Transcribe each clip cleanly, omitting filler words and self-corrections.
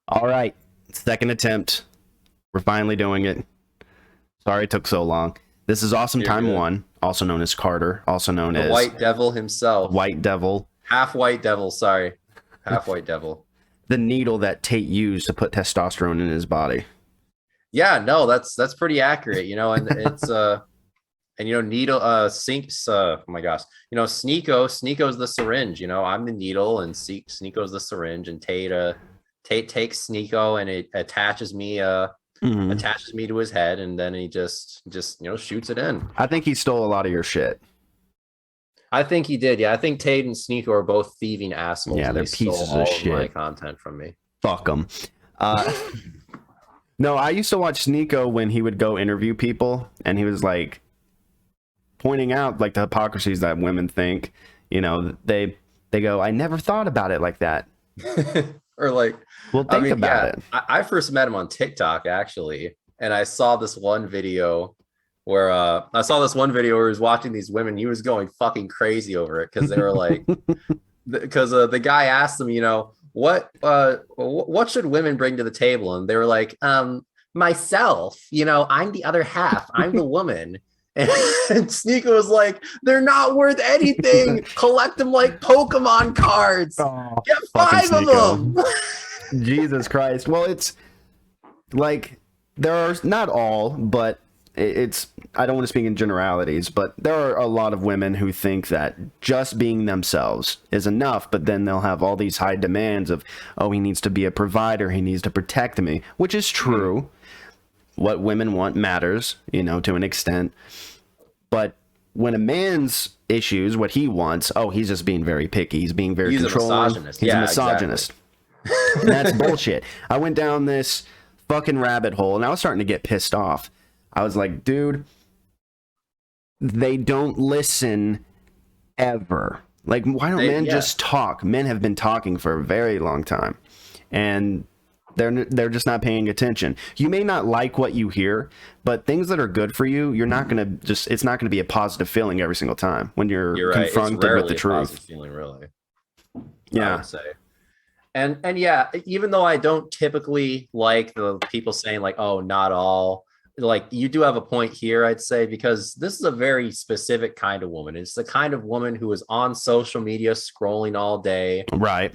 All right, second attempt. We're finally doing it. Sorry it took so long. This is Awesome You're Time good. 1, also known as Carter, also known The as White Devil the himself. White Devil, Half White Devil, sorry. Half White Devil. the needle that Tate used to put testosterone in his body. Yeah, no, that's pretty accurate, and it's and needle sinks oh my gosh. Sneeko's the syringe, I'm the needle and Sneeko's the syringe and Tate takes Sneeko and it Mhm. attaches me to his head and then he just shoots it in. I think he stole a lot of your shit. I think he did. Yeah, I think Tate and Sneeko are both thieving assholes, Yeah, and they're they stole pieces of all of my shit. content from me. Fuck them. Uh, no, I used to watch Sneeko when he would go interview people, and he was like pointing out like the hypocrisies that women think. They go, I never thought about it like that. Or like, Well, I think mean, about yeah, it. I first met him on TikTok actually, and I saw this one video where he was watching these women. He was going fucking crazy over it because they were like, because the guy asked them, what should women bring to the table, and they were like, myself. I'm the other half. I'm the woman. And Sneeko was like, they're not worth anything. Collect them like Pokemon cards. Oh, Get fucking five of Sneeko. them. Jesus Christ. Well, it's like there are not all, but it's I don't want to speak in generalities, but there are a lot of women who think that just being themselves is enough, but then they'll have all these high demands of, oh, he needs to be a provider, he needs to protect me, which is true. What women want matters, to an extent. But when a man's issues, what he wants, oh, he's just being very picky. He's being very He's a controlling. misogynist. He's a Yeah, misogynist. And that's bullshit. I went down this fucking rabbit hole and I was starting to get pissed off. I was like, dude, they don't listen ever. Like, why don't men just talk? Men have been talking for a very long time. And they're just not paying attention. You may not like what you hear, but things that are good for you, you're not gonna it's not gonna be a positive feeling every single time when you're right. confronted with the truth. Feeling really, I Yeah. would say. And yeah, even though I don't typically like the people saying like, oh, not all, like you do have a point here, I'd say, because this is a very specific kind of woman. It's the kind of woman who is on social media scrolling all day, Right.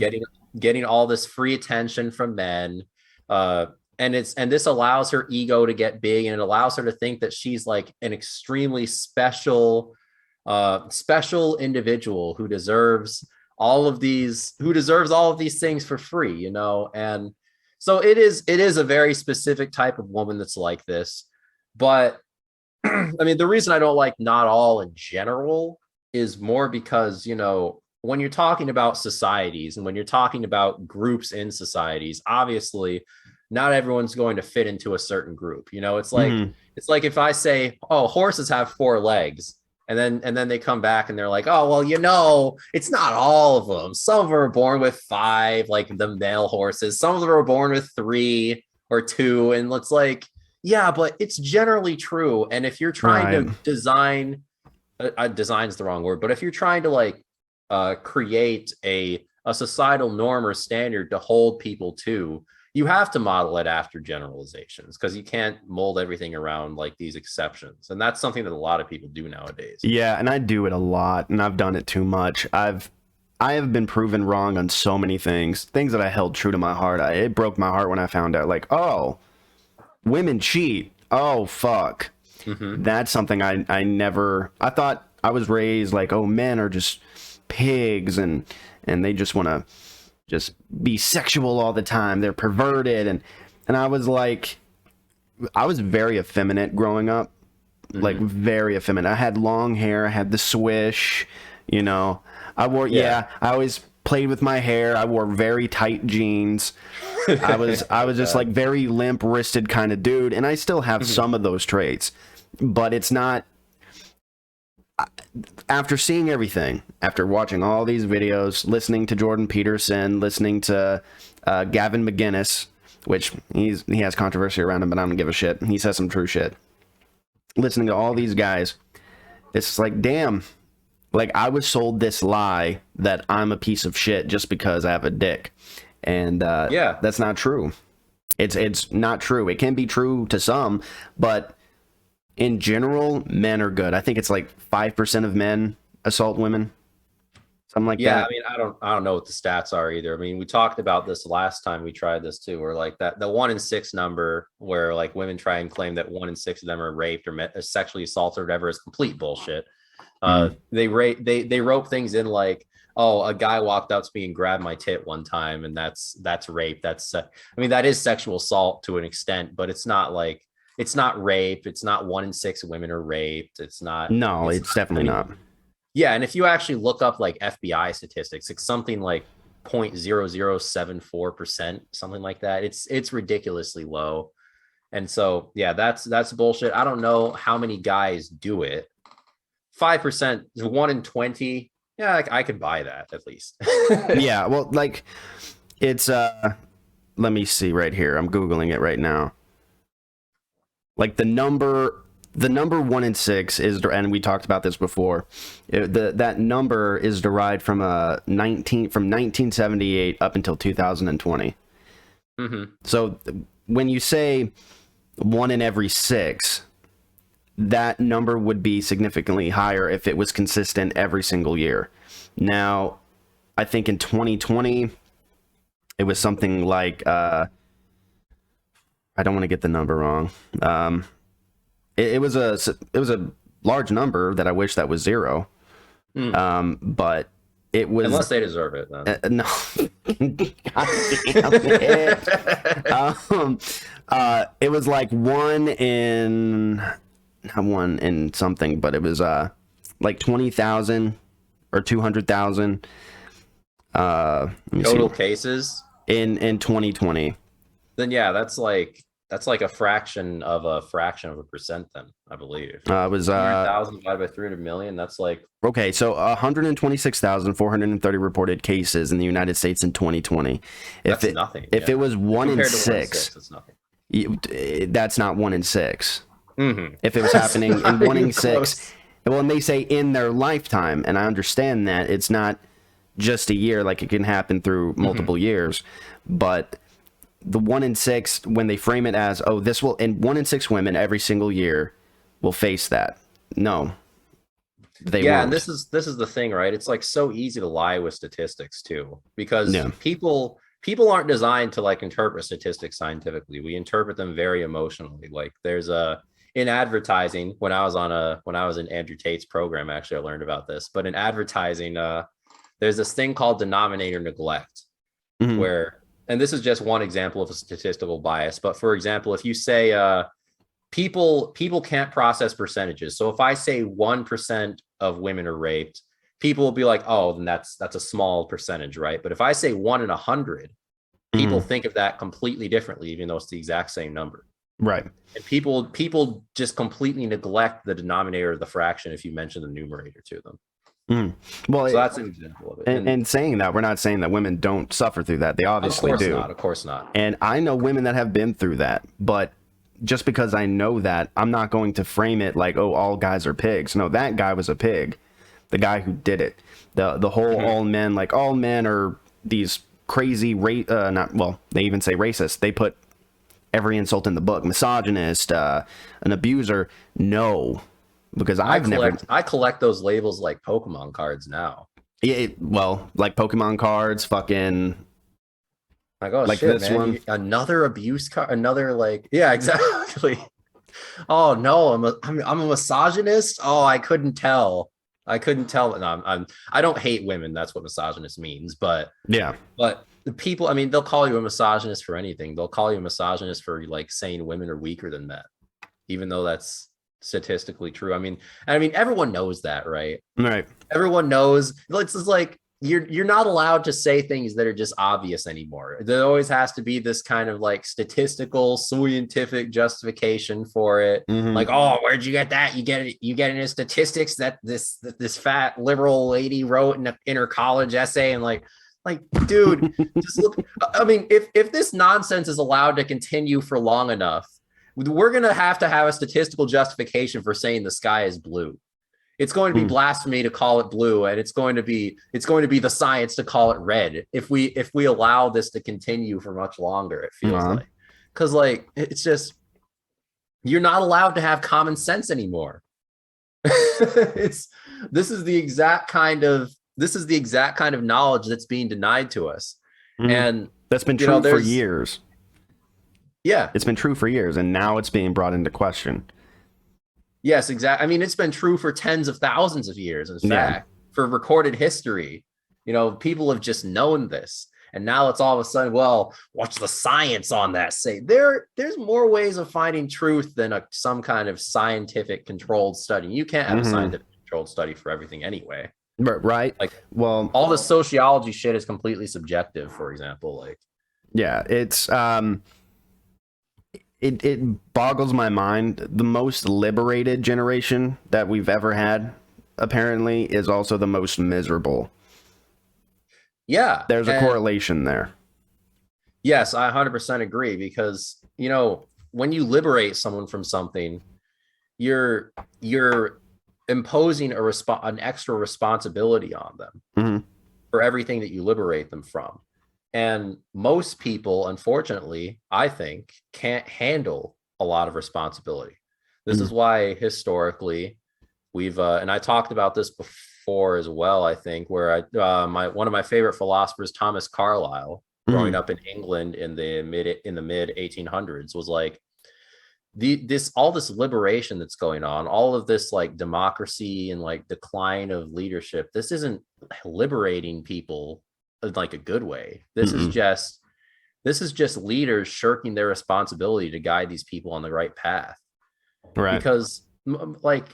getting all this free attention from men. And this allows her ego to get big, and it allows her to think that she's like an extremely special individual who deserves all of these things for free, and so it is a very specific type of woman that's like this. But I mean, the reason I don't like not all in general is more because, when you're talking about societies and when you're talking about groups in societies, obviously not everyone's going to fit into a certain group. It's like if I say, oh, horses have four legs, and then they come back and they're like, oh, well, it's not all of them. Some of them are born with five, like the male horses. Some of them are born with three or two. And it's like, yeah, but it's generally true. And if you're trying to design's the wrong word, but if you're trying to like create a societal norm or standard to hold people to, you have to model it after generalizations, because you can't mold everything around like these exceptions. And that's something that a lot of people do nowadays. Yeah, and I do it a lot, and I've done it too much. I have been proven wrong on so many things that I held true to my heart. It broke my heart when I found out, like, oh, women cheat. Oh, fuck. Mm-hmm. That's something I thought I was raised like, oh, men are just pigs and they just want to just be sexual all the time. They're perverted. And I was like, I was very effeminate growing up. Mm-hmm. Like very effeminate. I had long hair. I had the swish, I wore, I always played with my hair. I wore very tight jeans. I was just like very limp wristed kind of dude. And I still have some of those traits, but it's not. After seeing everything, after watching all these videos, listening to Jordan Peterson, listening to Gavin McGinnis, which he has controversy around him, but I don't give a shit. He says some true shit. Listening to all these guys, it's like, damn, like I was sold this lie that I'm a piece of shit just because I have a dick. And Yeah. that's not true. It's not true. It can be true to some, but in general, men are good. I think it's like 5% of men assault women, something like Yeah, that. I mean, I don't know what the stats are either. I mean, we talked about this last time we tried this too, where like that the 1 in 6 number, where like women try and claim that 1 in 6 of them are raped or sexually assaulted or whatever, is complete bullshit. They rope things in like, oh, a guy walked up to me and grabbed my tit one time, and that's rape. I mean, that is sexual assault to an extent, but it's not like, it's not rape. It's not 1 in 6 women are raped. No, it's definitely not. Yeah, and if you actually look up like FBI statistics, it's something like 0.0074%, something like that. It's ridiculously low. And so yeah, that's bullshit. I don't know how many guys do it. 5%, 1 in 20. Yeah, I could buy that at least. Yeah, well, like it's let me see right here. I'm Googling it right now. Like the number 1 in 6 is, and we talked about this before, that number is derived from 1978 up until 2020. So when you say 1 in every 6, that number would be significantly higher if it was consistent every single year. Now, I think in 2020, it was something like, I don't want to get the number wrong. It was a large number that I wish that was 0. But it was, unless they deserve it, then. no. It was like 1 in, not 1 in something, but it was like 20,000 or 200,000 Total cases in 2020. Then yeah, that's like a fraction of a percent. Then I believe It was 100,000 divided by 300 million. That's like, okay, so 126,430 reported cases in the United States in 2020. That's nothing. If it was 1 in compared to 1 in 6, 6, it's nothing. that's not 1 in 6. Mm-hmm. If it was happening in 1 in 6, close. well, and they say in their lifetime, and I understand that it's not just a year, like it can happen through multiple years, but the 1 in 6, when they frame it as, oh, this will, and 1 in 6 women every single year will face that. No, they won't. And this is the thing, right? It's like so easy to lie with statistics too, because people aren't designed to like interpret statistics scientifically. We interpret them very emotionally. Like there's in advertising, when I was in Andrew Tate's program, actually I learned about this, but in advertising, there's this thing called denominator neglect, where, and this is just one example of a statistical bias, but for example, if you say people can't process percentages. So if I say 1% of women are raped, people will be like, oh, then that's a small percentage, right? But if I say 1 in 100, people think of that completely differently, even though it's the exact same number. Right. And people just completely neglect the denominator of the fraction if you mention the numerator to them. Well, so that's an example of it. And saying that, we're not saying that women don't suffer through that. They obviously do. Of course not. And I know women that have been through that, but just because I know that, I'm not going to frame it like, oh, all guys are pigs. No, that guy was a pig. The guy who did it. The whole all men, like all men are these crazy they even say racist. They put every insult in the book. Misogynist, an abuser. No. Because I collect those labels like Pokemon cards now. Yeah, well, like Pokemon cards, fucking. Like, oh, like shit, this man. one, another abuse card, another like, yeah, exactly. Oh no, I'm a misogynist. Oh, I couldn't tell. No, I don't hate women. That's what misogynist means. But yeah, but the people, I mean, they'll call you a misogynist for anything. They'll call you a misogynist for like saying women are weaker than men, even though that's statistically true. I mean, everyone knows that, right? Right. Everyone knows. It's just like you're not allowed to say things that are just obvious anymore. There always has to be this kind of like statistical, scientific justification for it. Like, oh, where'd you get that? You get it in statistics that this fat liberal lady wrote in her college essay, and like, dude, just look. I mean, if this nonsense is allowed to continue for long enough, we're going to have a statistical justification for saying the sky is blue. It's going to be blasphemy to call it blue, and it's going to be the science to call it red if we allow this to continue for much longer. It feels like, because like it's just, you're not allowed to have common sense anymore. This is the exact kind of knowledge that's being denied to us. And that's been true for years. Yeah, it's been true for years, and now it's being brought into question. Yes, exactly. I mean, it's been true for tens of thousands of years, in fact, for recorded history. People have just known this. And now it's all of a sudden, well, what's the science on that say? There's more ways of finding truth than some kind of scientific controlled study. You can't have a scientific controlled study for everything anyway. Right. Like, well, all the sociology shit is completely subjective, for example. Like, yeah, it's it boggles my mind. The most liberated generation that we've ever had, apparently, is also the most miserable. Yeah. There's a correlation there. Yes, I 100% agree, because, when you liberate someone from something, you're imposing an extra responsibility on them for everything that you liberate them from. And most people, unfortunately, I think, can't handle a lot of responsibility. This is why historically we've, and I talked about this before as well, I think, where one of my favorite philosophers, Thomas Carlyle, growing up in England in the mid 1800s, was like, all this liberation that's going on, all of this like democracy and like decline of leadership, this isn't liberating people like a good way. This is just leaders shirking their responsibility to guide these people on the right path. Right. Because like,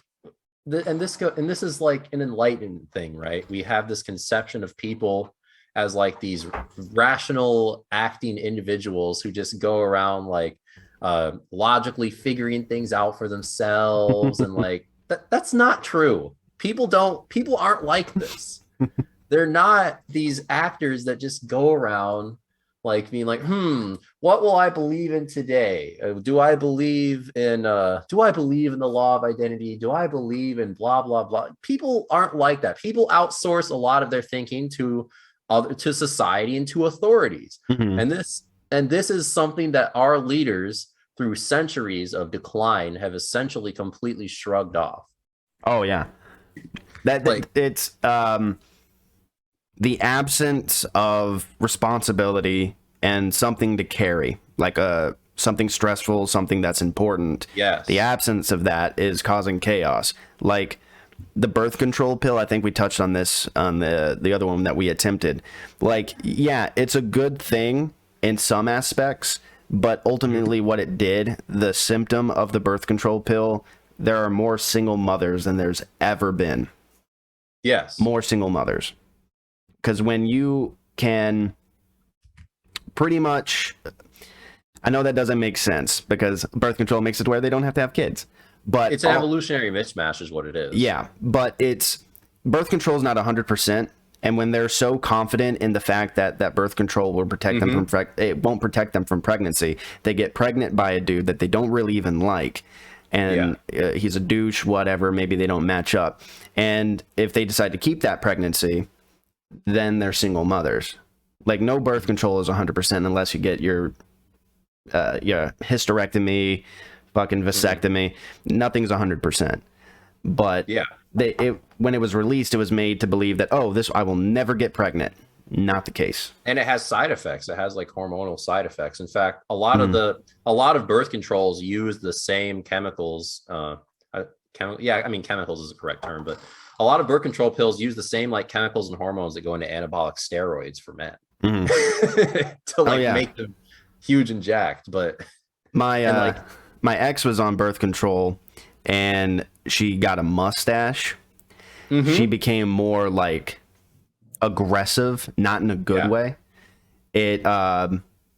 this is like an enlightened thing, right? We have this conception of people as like these rational acting individuals who just go around like logically figuring things out for themselves. And like, that's not true. People aren't like this. They're not these actors that just go around like being like, what will I believe in today? Do I believe in the law of identity? Do I believe in blah, blah, blah? People aren't like that. People outsource a lot of their thinking to society and to authorities. And this is something that our leaders, through centuries of decline, have essentially completely shrugged off. Oh yeah. It's the absence of responsibility and something to carry, like something stressful, something that's important. Yes. The absence of that is causing chaos. Like the birth control pill, I think we touched on this on the other one that we attempted. Like, yeah, it's a good thing in some aspects, but ultimately what it did, the symptom of the birth control pill, there are more single mothers than there's ever been. Yes. More single mothers. Because when you can pretty much, I know that doesn't make sense because birth control makes it where they don't have to have kids, but it's an evolutionary mismatch is what it is. Yeah, but birth control is not 100%. And when they're so confident in the fact that birth control will protect them from it won't protect them from pregnancy, they get pregnant by a dude that they don't really even like. And he's a douche, whatever, maybe they don't match up. And if they decide to keep that pregnancy, then they're single mothers. Like, no birth control is 100% unless you get your hysterectomy, fucking vasectomy. Nothing's 100%. But when it was released, it was made to believe that, I will never get pregnant. Not the case. And it has side effects. It has like hormonal side effects. In fact, a lot of birth controls use the same chemicals. Chemicals is the correct term, but a lot of birth control pills use the same like chemicals and hormones that go into anabolic steroids for men to make them huge and jacked. But my ex was on birth control and she got a mustache. She became more like aggressive, not in a good way. It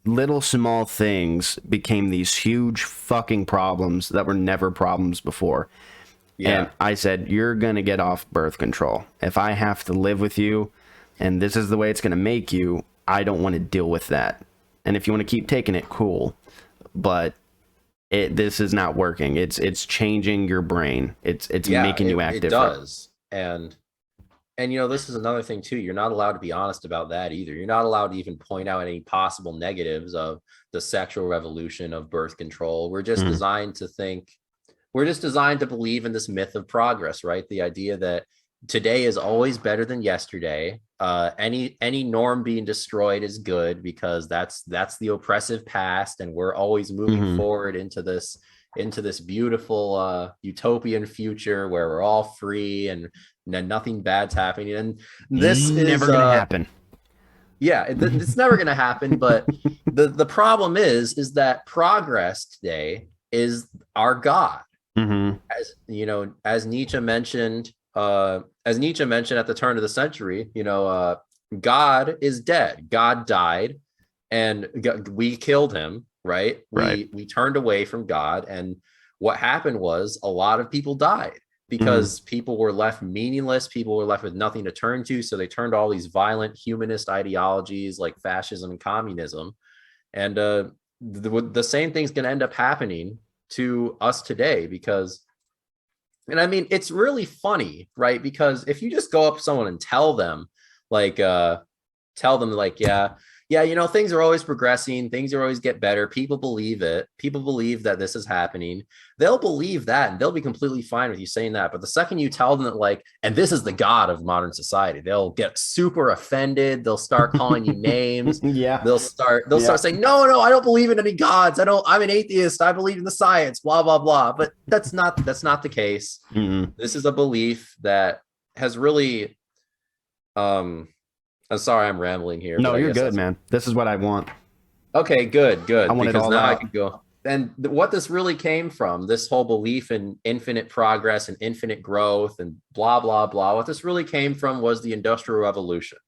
little small things became these huge fucking problems that were never problems before. And I said, you're going to get off birth control. If I have to live with you and this is the way it's going to make you, I don't want to deal with that. And if you want to keep taking it, cool. But this is not working. It's changing your brain. It's making you act it different. does. And you know, this is another thing too. You're not allowed to be honest about that either. You're not allowed to even point out any possible negatives of the sexual revolution of birth control. We're just designed to think, we're just designed to believe in this myth of progress, right? The idea that today is always better than yesterday. Any norm being destroyed is good because that's the oppressive past, and we're always moving forward into this beautiful utopian future where we're all free and nothing bad's happening. And this is never gonna happen. Yeah, it's never gonna happen. But the problem is that progress today is our God. As you know, as Nietzsche mentioned at the turn of the century, you know, God is dead. God died, and we killed him. Right. We turned away from God. And what happened was a lot of people died because people were left meaningless. People were left with nothing to turn to. So they turned to all these violent humanist ideologies like fascism and communism. And the same thing's going to end up happening to us today because, and I mean, it's really funny, right? Because if you just go up to someone and tell them like, yeah, you know, things are always progressing. Things are always get better. People believe it. People believe that this is happening. They'll believe that and they'll be completely fine with you saying that. But the second you tell them that, like, and this is the God of modern society, they'll get super offended. They'll start calling you names. They'll start saying, no, I don't believe in any gods. I'm an atheist. I believe in the science, blah, blah, blah. But that's not the case. This is a belief that has really, I'm sorry, I'm rambling here. No, you're good, man. This is what I want. Okay, good. I want it all out. I can go. And what this really came from, this whole belief in infinite progress and infinite growth and blah, blah, blah. What this really came from was the Industrial Revolution.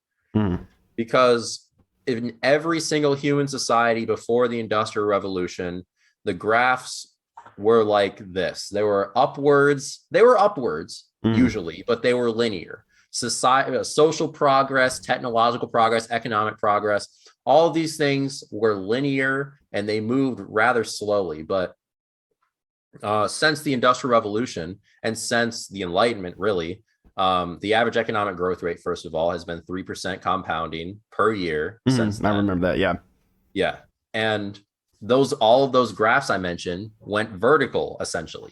Because in every single human society before the Industrial Revolution, the graphs were like this. They were upwards usually, but they were linear. Society, social progress, technological progress, economic progress, all of these things were linear and they moved rather slowly. But since the Industrial Revolution and since the Enlightenment, really, the average economic growth rate, first of all, has been 3% compounding per year since then. I remember that. Yeah. And all of those graphs I mentioned went vertical, essentially.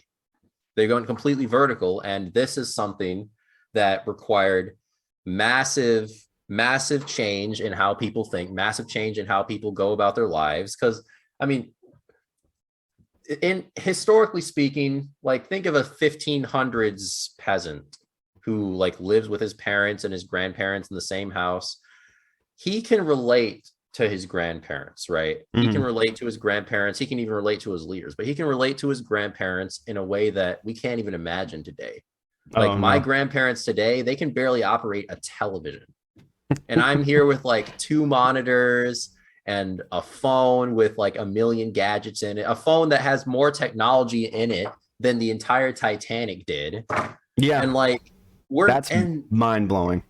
They're going completely vertical. And this is something that required massive change in how people think, massive change in how people go about their lives. Because, I mean, historically speaking, like, think of a 1500s peasant who like lives with his parents and his grandparents in the same house. He can relate to his grandparents, right? He can relate to his grandparents. He can even relate to his leaders, but he can relate to his grandparents in a way that we can't even imagine today. Like my grandparents today, they can barely operate a television. And I'm here with like 2 monitors and a phone with like a million gadgets in it, a phone that has more technology in it than the entire Titanic did. Yeah. And like that's mind blowing.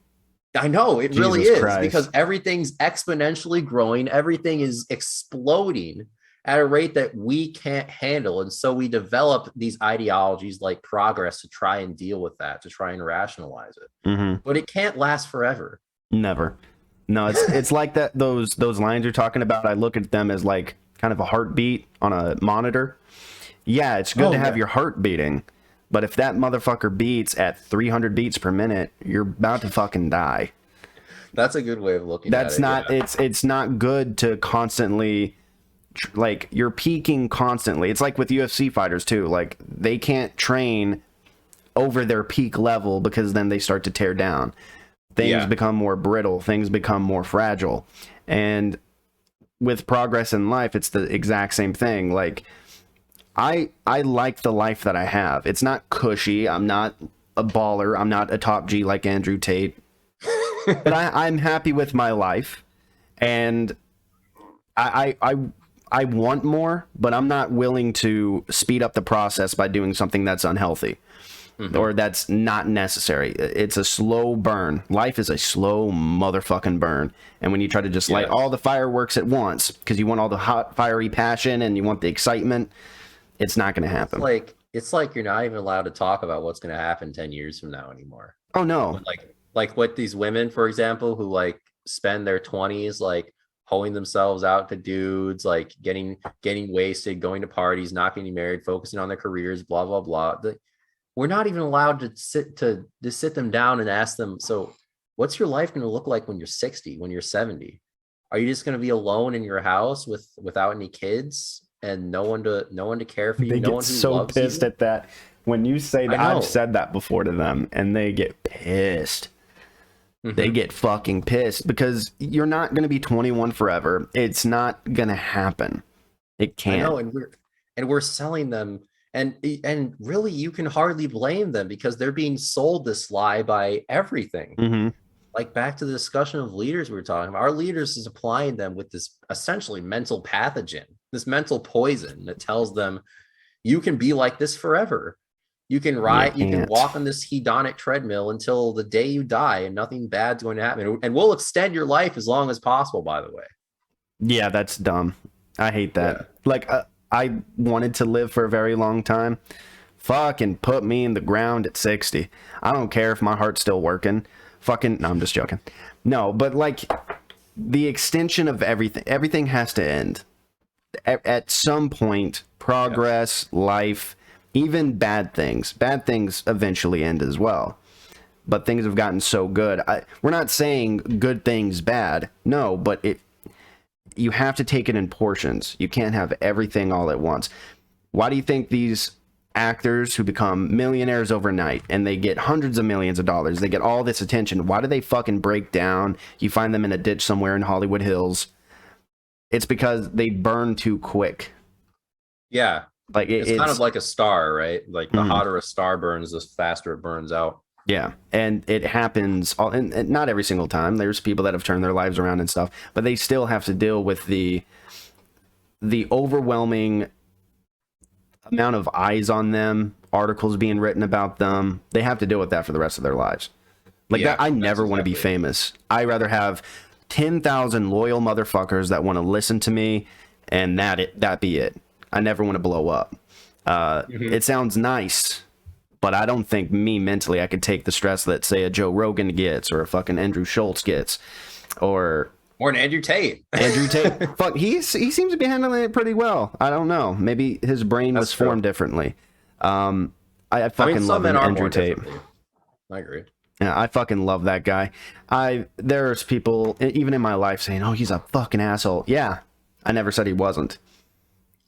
I know it really is, because everything's exponentially growing. Everything is exploding at a rate that we can't handle. And so we develop these ideologies like progress to try and deal with that, to try and rationalize it. But it can't last forever. Never. No, it's like that. Those lines you're talking about, I look at them as like kind of a heartbeat on a monitor. Yeah, it's good to have your heart beating. But if that motherfucker beats at 300 beats per minute, you're about to fucking die. That's a good way of looking at it. That's not, it's not good to constantly, like, you're peaking constantly. It's like with UFC fighters too. Like, they can't train over their peak level because then they start to tear down. Things become more brittle. Things become more fragile. And with progress in life, it's the exact same thing. Like, I like the life that I have. It's not cushy. I'm not a baller. I'm not a top G like Andrew Tate. But I'm happy with my life. And I want more, but I'm not willing to speed up the process by doing something that's unhealthy. Or that's not necessary. It's a slow burn. Life is a slow motherfucking burn. And when you try to just light all the fireworks at once, because you want all the hot, fiery passion and you want the excitement, It's not going to It's happen. like it's like you're not even allowed to talk about what's going to happen 10 years from now anymore. Oh no. When, like what these women, for example, who like spend their 20s like hoeing themselves out to dudes, like getting wasted, going to parties, not getting married, focusing on their careers, blah blah blah. We're not even allowed to sit them down and ask them, so what's your life going to look like when you're 60, when you're 70? Are you just going to be alone in your house without any kids and no one to care for you, They no get one who so loves pissed you? at that. When you say I that, I've know. said that before to them, and they get pissed. They Mhm. get fucking pissed because you're not going to be 21 forever. It's not going to happen. It I can't. know, and we're selling them, and really you can hardly blame them because they're being sold this lie by everything. Mm-hmm. Like back to the discussion of leaders we were talking about, our leaders is applying them with this essentially mental pathogen, this mental poison that tells them you can be like this forever. You can You ride, you can can't. walk on this hedonic treadmill until the day you die, and nothing bad's going to happen. And we'll extend your life as long as possible, by the way. Yeah, that's dumb. I hate that. Yeah. Like, I wanted to live for a very long time. Fucking put me in the ground at 60. I don't care if my heart's still working. Fucking, no, I'm just joking. No, but like, the extension of everything has to end. At some point, Yes. progress, life, even bad things eventually end as well. But things have gotten so good. We're not saying good things bad. No, but you have to take it in portions. You can't have everything all at once. Why do you think these actors who become millionaires overnight and they get hundreds of millions of dollars, they get all this attention, why do they fucking break down? You find them in a ditch somewhere in Hollywood Hills. It's because they burn too quick. Yeah. Like It's kind of it's like a star, right? Like the mhm. hotter a star burns, the faster it burns out. Yeah, and it happens and not every single time. There's people that have turned their lives around and stuff, but they still have to deal with the overwhelming amount of eyes on them, articles being written about them. They have to deal with that for the rest of their lives. Like that, Yeah, I that's never want to be exactly it. famous. I rather have 10,000 loyal motherfuckers that want to listen to me, and that be it. I never want to blow up. Mhm. It sounds nice, but I don't think me mentally I could take the stress that say a Joe Rogan gets or a fucking Andrew Schultz gets or Or an Andrew Tate. Andrew Tate. Fuck, he seems to be handling it pretty well. I don't know. Maybe his brain was That's true. formed differently. Um, I I mean, fucking some love men are Andrew born Tate. differently. I agree. Yeah, I fucking love that guy. There's people even in my life saying, "Oh, he's a fucking asshole." Yeah, I never said he wasn't.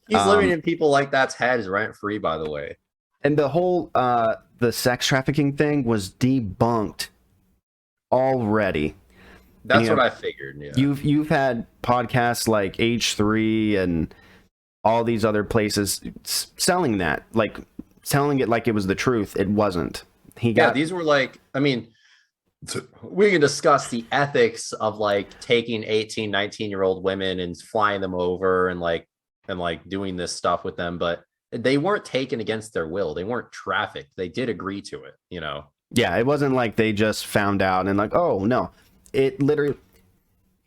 He's living Um, in people like that's heads rent free, by the way. and the whole the sex trafficking thing was debunked already. And That's what I figured. Yeah. you've had podcasts like H3 and all these other places selling that, like selling it like it was the truth. It wasn't. He Yeah. got These were like, I mean, we can discuss the ethics of like taking 18, 19-year-old women and flying them over and like doing this stuff with them, but they weren't taken against their will. They weren't trafficked. They did agree to it. yeah. It wasn't like they just found out and like, oh no, it literally.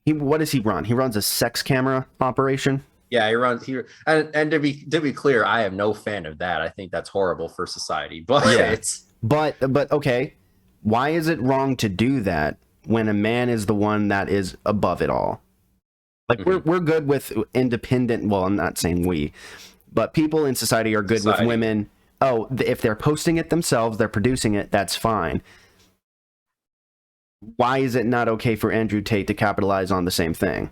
What does he run? He runs a sex camera operation. Yeah, he runs here. And to be clear, I am no fan of that. I think that's horrible for society. But Yeah, it's but okay, why is it wrong to do that when a man is the one that is above it all? Like mhm, we're good with independent. Well, I'm not saying we, but people in society are good with society. women. Oh, if they're posting it themselves, they're producing it. That's fine. Why is it not okay for Andrew Tate to capitalize on the same thing?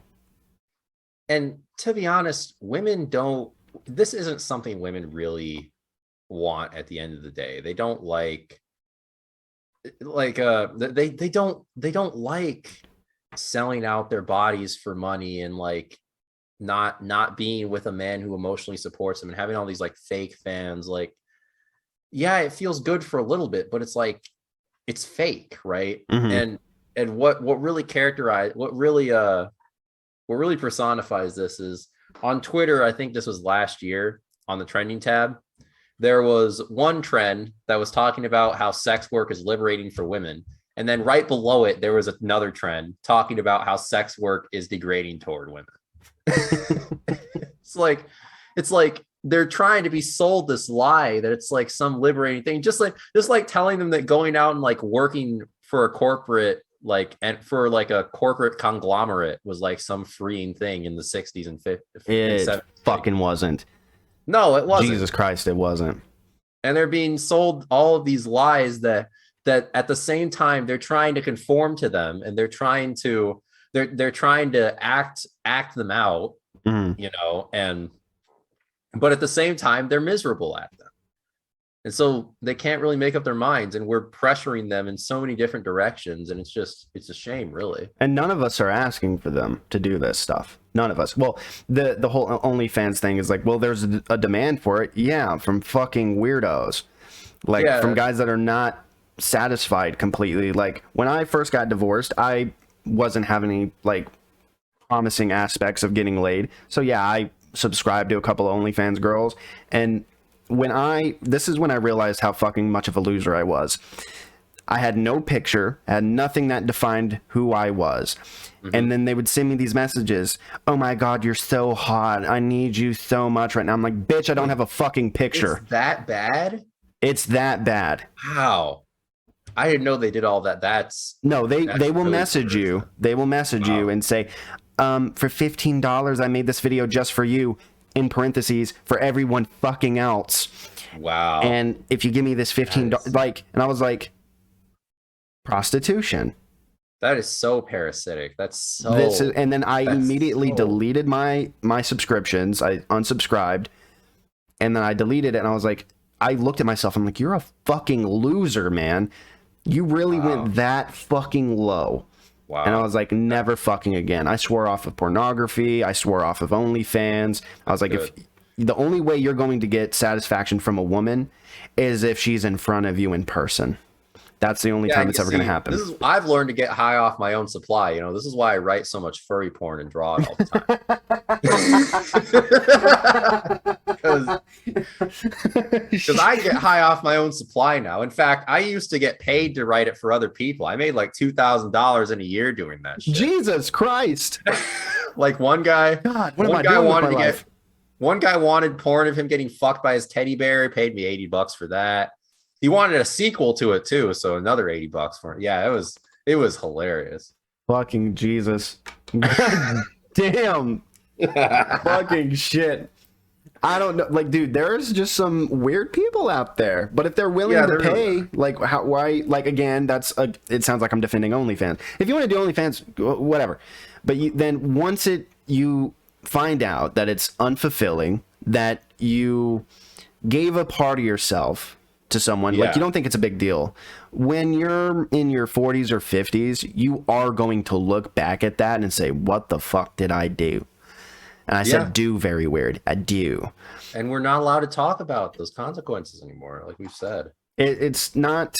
And to be honest, women don't. This isn't something women really want at the end of the day. They don't they don't like selling out their bodies for money and like not being with a man who emotionally supports them and having all these like fake fans. Like, yeah, it feels good for a little bit, but it's like it's fake, right? Hmm. And what really what really personifies this is on Twitter. I think this was last year on the trending tab. There was one trend that was talking about how sex work is liberating for women. And then right below it, there was another trend talking about how sex work is degrading toward women. it's like, it's like they're trying to be sold this lie that it's like some liberating thing, just like telling them that going out and like working for a corporate and for like a corporate conglomerate was like some freeing thing in the 60s and 50s and It 70s. fucking wasn't. No, it wasn't. Jesus Christ, it wasn't. And they're being sold all of these lies that at the same time they're trying to conform to them, and they're trying to act them out, you know, but at the same time they're miserable at them. And so they can't really make up their minds, and we're pressuring them in so many different directions, and it's a shame, really. And none of us are asking for them to do this stuff. None of us. Well, the whole OnlyFans thing is like, well, there's a demand for it. Yeah, from fucking weirdos. Like, from guys that are not satisfied completely. Like, when I first got divorced, I wasn't having any, like, promising aspects of getting laid. So, yeah, I subscribed to a couple of OnlyFans girls, and this is when I realized how fucking much of a loser I was. I had no picture, had nothing that defined who I was. And then they would send me these messages. Oh my God, you're so hot. I need you so much right now. I'm like, bitch, I don't have a fucking picture. It's that bad? It's that bad. Wow. I didn't know they did all that. They will really message you. They will message you and say, for $15, I made this video just for you. In parentheses, for everyone fucking else. Wow. And if you give me this $15, like, and I was like, prostitution. That is so parasitic. That's so. And then I immediately deleted my subscriptions. I unsubscribed, and then I deleted it. And I was like, I looked at myself. I'm like, you're a fucking loser, man. You really went that fucking low. Wow. And I was like, never fucking again. I swore off of pornography. I swore off of OnlyFans. I was like, if the only way you're going to get satisfaction from a woman is if she's in front of you in person. That's the only time it's ever going to happen. I've learned to get high off my own supply. You know, this is why I write so much furry porn and draw it all the time. Because I get high off my own supply now. In fact, I used to get paid to write it for other people. I made like $2,000 in a year doing that shit. Jesus Christ. Like one guy, God, what am I doing with my life? One guy wanted porn of him getting fucked by his teddy bear. He paid me $80 for that. He wanted a sequel to it too, so another $80 for it. Yeah, it was hilarious. Fucking Jesus. God damn. Fucking shit. I don't know. Like, dude, there's just some weird people out there. But if they're willing to pay, like, why? Like, again, it sounds like I'm defending OnlyFans. If you want to do OnlyFans, whatever. But then once you find out that it's unfulfilling, that you gave a part of yourself to someone, like, you don't think it's a big deal. When you're in your 40s or 50s, you are going to look back at that and say, what the fuck did I do? And I said do very weird. I do. And we're not allowed to talk about those consequences anymore, like we've said. It's not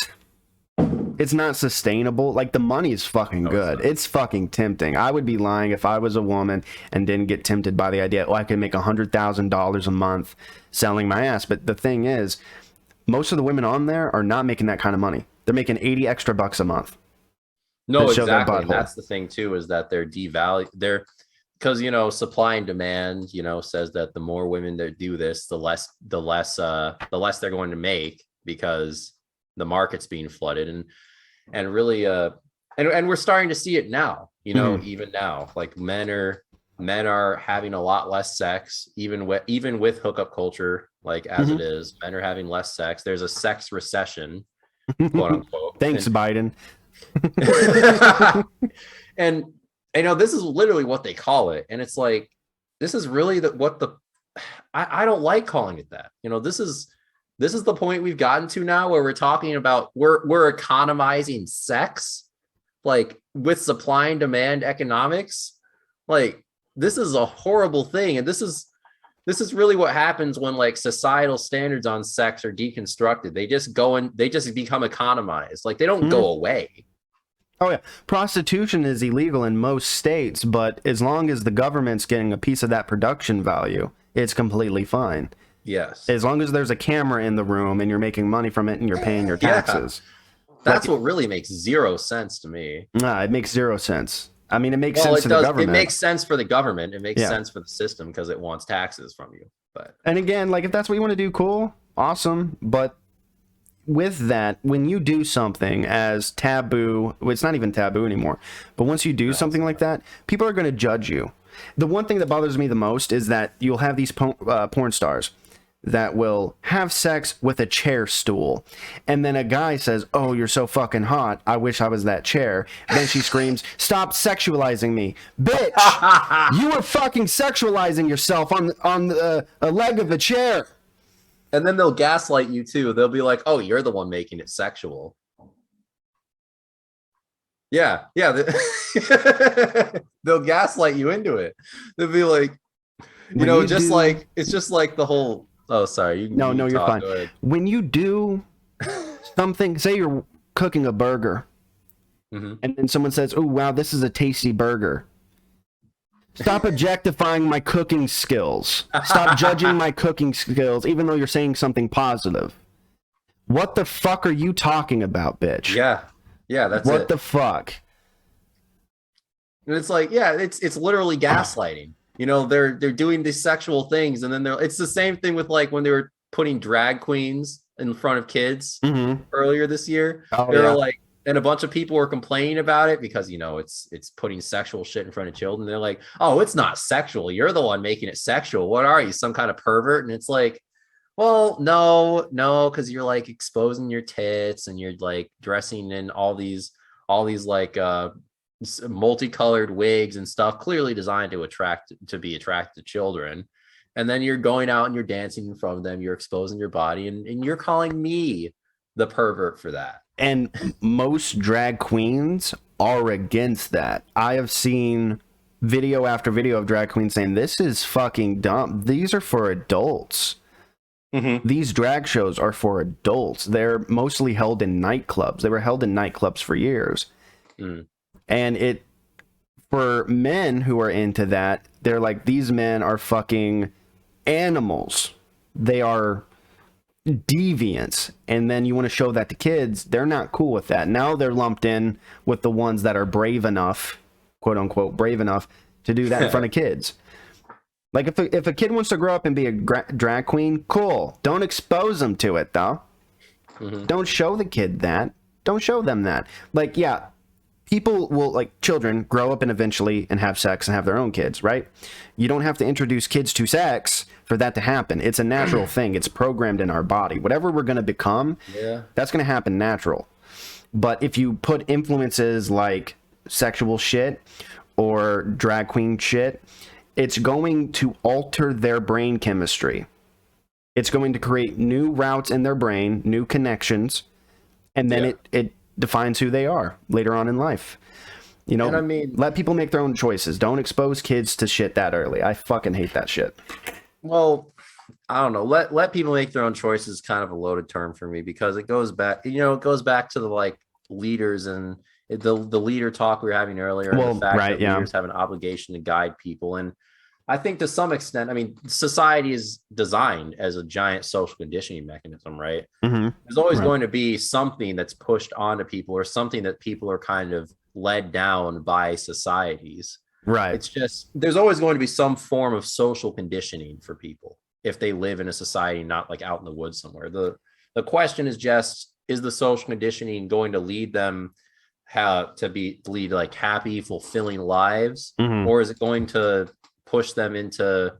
sustainable. Like, the money is fucking good. It's fucking tempting. I would be lying if I was a woman and didn't get tempted by the idea, I could make $100,000 a month selling my ass. But the thing is, most of the women on there are not making that kind of money. They're making $80 extra a month. No, exactly. And that's the thing too, is that they're because, you know, supply and demand, you know, says that the more women that do this, the less they're going to make, because the market's being flooded, and really and we're starting to see it now, you know, even now, like men are having a lot less sex, even with hookup culture, like as it is, men are having less sex. There's a sex recession, quote unquote. Thanks, Biden. And you know, this is literally what they call it, and it's like, this is really I don't like calling it that. You know, this is the point we've gotten to now, where we're talking about we're economizing sex, like, with supply and demand economics. Like, this is a horrible thing, and this is really what happens when, like, societal standards on sex are deconstructed. They just become economized. Like, they don't go away. Oh yeah, prostitution is illegal in most states, but as long as the government's getting a piece of that production value, it's completely fine. Yes. As long as there's a camera in the room and you're making money from it and you're paying your taxes. That's what really makes zero sense to me. Nah, it makes zero sense. I mean, it makes sense to the government. It makes sense for the government. It makes sense for the system because it wants taxes from you. But And again, like if that's what you want to do, cool, awesome. But with that, when you do something as taboo, well, it's not even taboo anymore, but once you do something like that, people are going to judge you. The one thing that bothers me the most is that you'll have these porn stars that will have sex with a chair stool, and then a guy says, "Oh, you're so fucking hot, I wish I was that chair." Then she screams, "Stop sexualizing me, bitch. You were fucking sexualizing yourself on a leg of a chair." and then they'll gaslight you too. They'll be like, "Oh, you're the one making it sexual." Yeah, yeah. They'll gaslight you into it. They'll be like, it's just like the whole. Oh, sorry. No, you're fine. When you do something, say you're cooking a burger, and then someone says, "Oh, wow, this is a tasty burger." Stop objectifying my cooking skills. Stop judging my cooking skills, even though you're saying something positive. What the fuck are you talking about, bitch? Yeah, that's what the fuck? And it's like, yeah, it's literally gaslighting. They're doing these sexual things, and then it's the same thing with like when they were putting drag queens in front of kids earlier this year. They were like, and a bunch of people were complaining about it because it's putting sexual shit in front of children. They're like, "Oh, it's not sexual. You're the one making it sexual. What are you, some kind of pervert?" And it's like, well, no, because you're like exposing your tits and you're like dressing in all these like multicolored wigs and stuff, clearly designed to be attracted to children. And then you're going out and you're dancing in front of them, you're exposing your body, and you're calling me the pervert for that. And most drag queens are against that. I have seen video after video of drag queens saying, "This is fucking dumb. These are for adults." These drag shows are for adults. They're mostly held in nightclubs. They were held in nightclubs for years. And for men who are into that, they're like, these men are fucking animals. They are deviants. And then you want to show that to kids, they're not cool with that. Now they're lumped in with the ones that are brave enough, quote unquote, brave enough to do that in front of kids. Like if a kid wants to grow up and be a drag queen, cool. Don't expose them to it, though. Don't show the kid that. Don't show them that. Like, yeah, people will, like, children grow up and eventually and have sex and have their own kids, right? You don't have to introduce kids to sex for that to happen. It's a natural thing. It's programmed in our body. Whatever we're going to become, that's going to happen natural. But if you put influences like sexual shit or drag queen shit, it's going to alter their brain chemistry. It's going to create new routes in their brain, new connections, and then it defines who they are later on in life. And I mean, let people make their own choices. Don't expose kids to shit that early. I fucking hate that shit. Well, I don't know. Let people make their own choices is kind of a loaded term for me, because it goes back to the like leaders and the leader talk we were having earlier. Well, and the fact that leaders have an obligation to guide people. And I think to some extent, I mean, society is designed as a giant social conditioning mechanism, right? There's always going to be something that's pushed onto people, or something that people are kind of led down by societies. Right. It's just, there's always going to be some form of social conditioning for people if they live in a society, not like out in the woods somewhere. The question is just, is the social conditioning going to lead them to lead like happy, fulfilling lives? Or is it going to push them into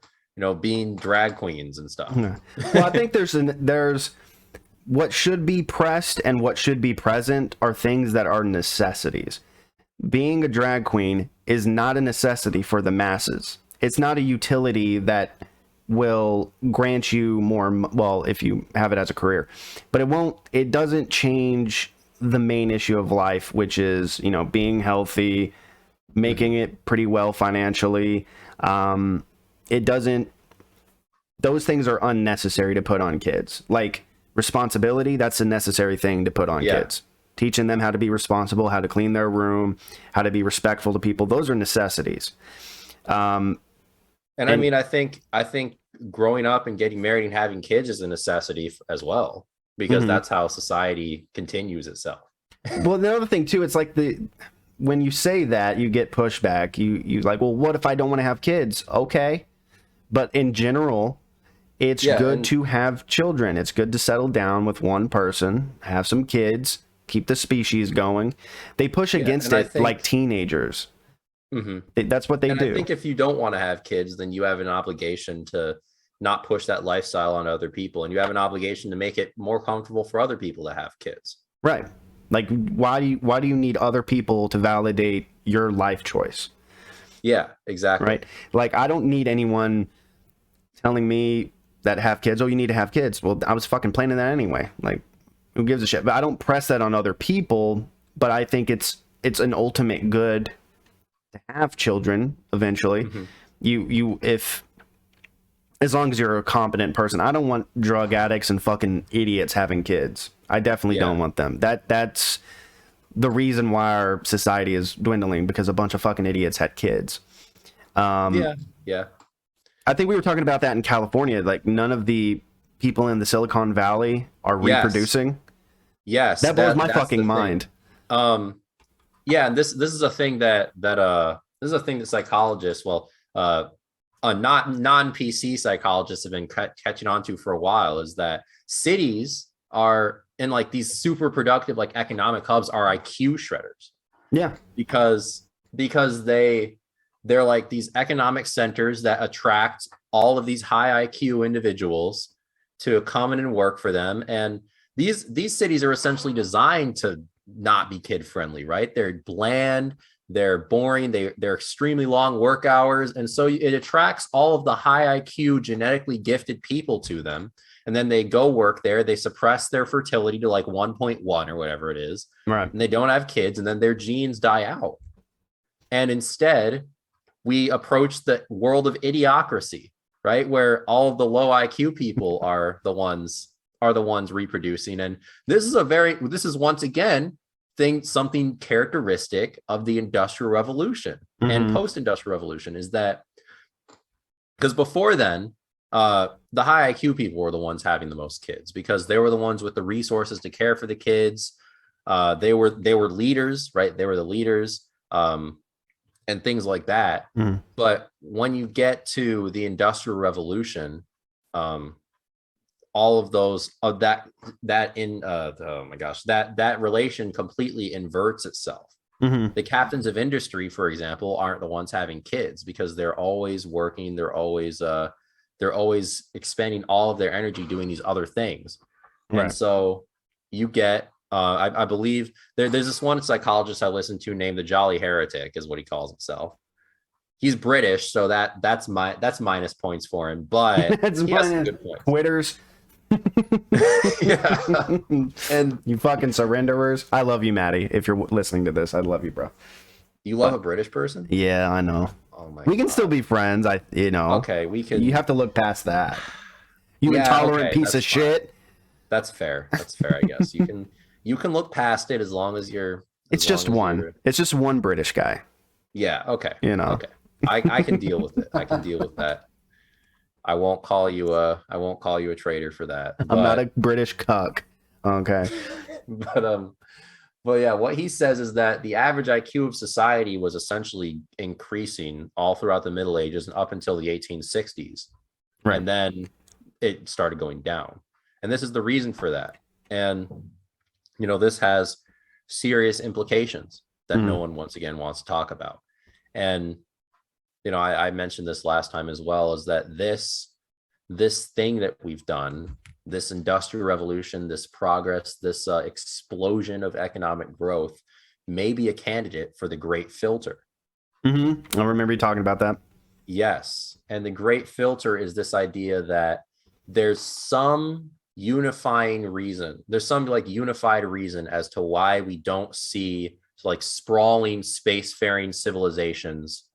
being drag queens and stuff? Well, I think there's what should be pressed and what should be present are things that are necessities. Being a drag queen is not a necessity for the masses. It's not a utility that will grant you more, well, if you have it as a career, but it doesn't change the main issue of life, which is being healthy, making it pretty well financially. It doesn't, those things are unnecessary to put on kids. Like responsibility, that's a necessary thing to put on kids. Teaching them how to be responsible, how to clean their room, how to be respectful to people, those are necessities. And I mean, I think growing up and getting married and having kids is a necessity as well, because that's how society continues itself. Well, the other thing too, it's like when you say that, you get pushback. You like, well, what if I don't want to have kids? Okay. But in general, It's good to have children. It's good to settle down with one person, have some kids, keep the species going. They push against it like teenagers. That's what they do. I think if you don't want to have kids, then you have an obligation to not push that lifestyle on other people, and you have an obligation to make it more comfortable for other people to have kids. Right. Like, why do you need other people to validate your life choice? Yeah, exactly. Right. Like, I don't need anyone telling me that have kids, oh, you need to have kids. Well, I was fucking planning that anyway. Like, who gives a shit? But I don't press that on other people, but I think it's an ultimate good to have children eventually. If as long as you're a competent person. I don't want drug addicts and fucking idiots having kids. I definitely don't want them. That's the reason why our society is dwindling, because a bunch of fucking idiots had kids. Yeah. I think we were talking about that in California. Like, none of the people in the Silicon Valley are reproducing. Yes. That blows my fucking mind. Yeah, and this is a thing that psychologists, not non-PC psychologists have been catching on to for a while, is that cities are in like these super productive like economic hubs are IQ shredders. Yeah. Because they're like these economic centers that attract all of these high IQ individuals to come in and work for them. And these cities are essentially designed to not be kid friendly, right? They're bland, they're boring, they're extremely long work hours. And so it attracts all of the high IQ genetically gifted people to them. And then they go work there, they suppress their fertility to like 1.1 or whatever it is. Right. And they don't have kids, and then their genes die out. And instead, we approach the world of idiocracy, right? Where all of the low IQ people are the ones reproducing. And this is once again something characteristic of the Industrial Revolution and post-industrial revolution, is that because before then, the high IQ people were the ones having the most kids because they were the ones with the resources to care for the kids. They were leaders, right? They were the leaders, and things like that. But when you get to the Industrial Revolution, all of those that relation completely inverts itself. The captains of industry, for example, aren't the ones having kids because they're always working. They're always expending all of their energy doing these other things. Right. And so you get, I believe there's this one psychologist I listened to named the Jolly Heretic is what he calls himself. He's British, so that's minus points for him, but he has some good points. Quitters. Yeah. And you fucking surrenderers. I love you, Maddie. If you're listening to this, I love you, bro. You love a British person? Yeah, I know. Oh my we can still be friends. Okay, we can. You have to look past that. You intolerant piece of shit. That's fair. I guess you can look past it as long as you're. It's just one British guy. Yeah. Okay. Okay. I can deal with it. I can deal with that. I won't call you a traitor for that. I'm not a British cuck. Okay. But yeah, what he says is that the average IQ of society was essentially increasing all throughout the Middle Ages and up until the 1860s. Right. And then it started going down. And this is the reason for that. And, this has serious implications that no one once again wants to talk about. And, I mentioned this last time as well, is that this thing that we've done, this industrial revolution, this progress, this explosion of economic growth may be a candidate for the Great Filter. I remember you talking about that. Yes. And the Great Filter is this idea that there's some unifying reason. There's some unified reason as to why we don't see sprawling spacefaring civilizations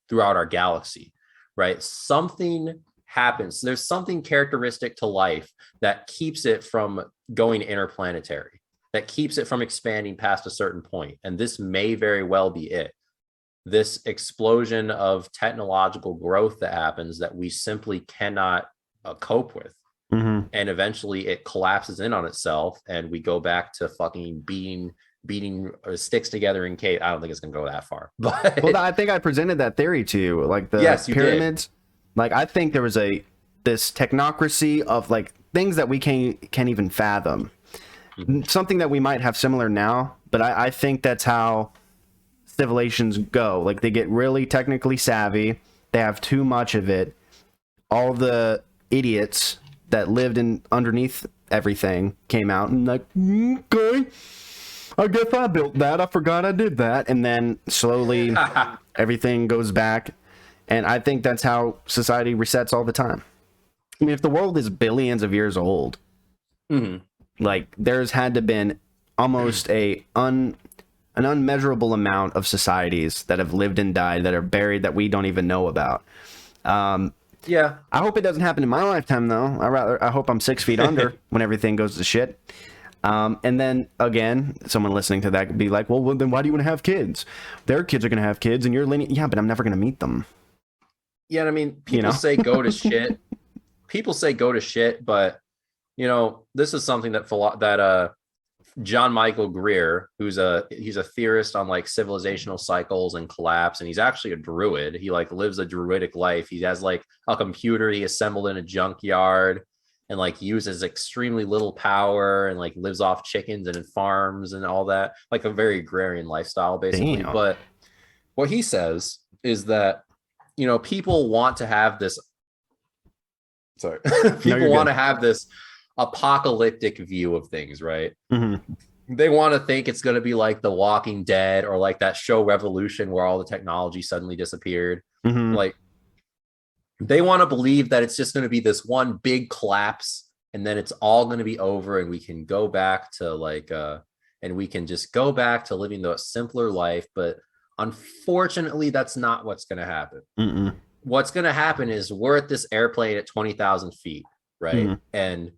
throughout our galaxy, right? Something happens. There's something characteristic to life that keeps it from going interplanetary, that keeps it from expanding past a certain point. And this may very well be it. This explosion of technological growth that happens that we simply cannot cope with. And eventually it collapses in on itself and we go back to fucking beating sticks together in cave. I don't think it's gonna go that far, but I think I presented that theory to you, like the pyramids. Like, I think there was a this technocracy of like things that we can't even fathom. Something that we might have similar now, but I think that's how civilizations go. Like they get really technically savvy. They have too much of it. All the idiots that lived in underneath everything came out and like, okay, I guess I built that. I forgot I did that. And then slowly everything goes back. And I think that's how society resets all the time. I mean, if the world is billions of years old, like there's had to been almost an unmeasurable amount of societies that have lived and died that are buried that we don't even know about. Yeah, I hope it doesn't happen in my lifetime, though. I hope I'm 6 feet under when everything goes to shit. And then again, someone listening to that could be like, well, then why do you want to have kids? Their kids are going to have kids and you're linear. Yeah, but I'm never going to meet them. Yeah, I mean, people say go to shit. People say go to shit, but this is something that John Michael Greer, he's a theorist on like civilizational cycles and collapse, and he's actually a druid. He like lives a druidic life. He has like a computer he assembled in a junkyard and like uses extremely little power and like lives off chickens and in farms and all that, like a very agrarian lifestyle basically. Damn. But what he says is that people want to have this people want to have this apocalyptic view of things, right? They want to think it's going to be like The Walking Dead or like that show Revolution where all the technology suddenly disappeared. Like they want to believe that it's just going to be this one big collapse and then it's all going to be over and we can go back to living the simpler life. But unfortunately, that's not what's going to happen. What's going to happen is we're at this airplane at 20,000 feet, right? And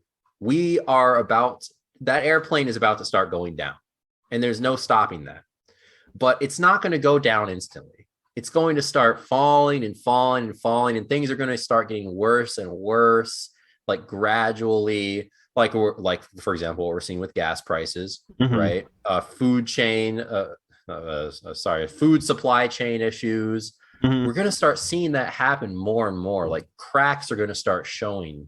that airplane is about to start going down and there's no stopping that, but it's not going to go down instantly. It's going to start falling and falling and falling, and things are going to start getting worse and worse, like gradually, like for example, what we're seeing with gas prices, right? Food supply chain issues. We're going to start seeing that happen more and more. Like cracks are going to start showing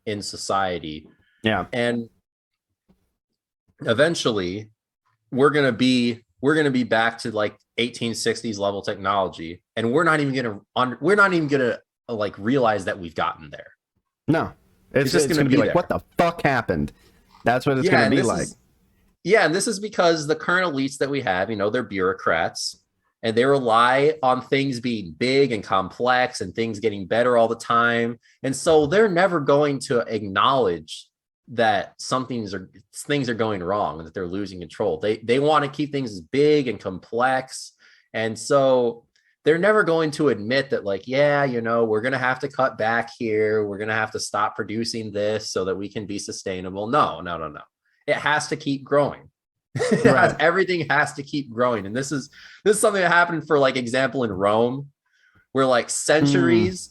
in society. Yeah. And eventually we're going to be back to like 1860s level technology, and we're not even going to like realize that we've gotten there. No. It's just going to be like, what the fuck happened? That's what it's going to be like. And this is because the current elites that we have, they're bureaucrats and they rely on things being big and complex and things getting better all the time. And so they're never going to acknowledge that things are going wrong and that they're losing control. They want to keep things big and complex. And so they're never going to admit that like, we're going to have to cut back here. We're going to have to stop producing this so that we can be sustainable. No. It has to keep growing. Everything has to keep growing. And this is something that happened, for like example, in Rome, where like centuries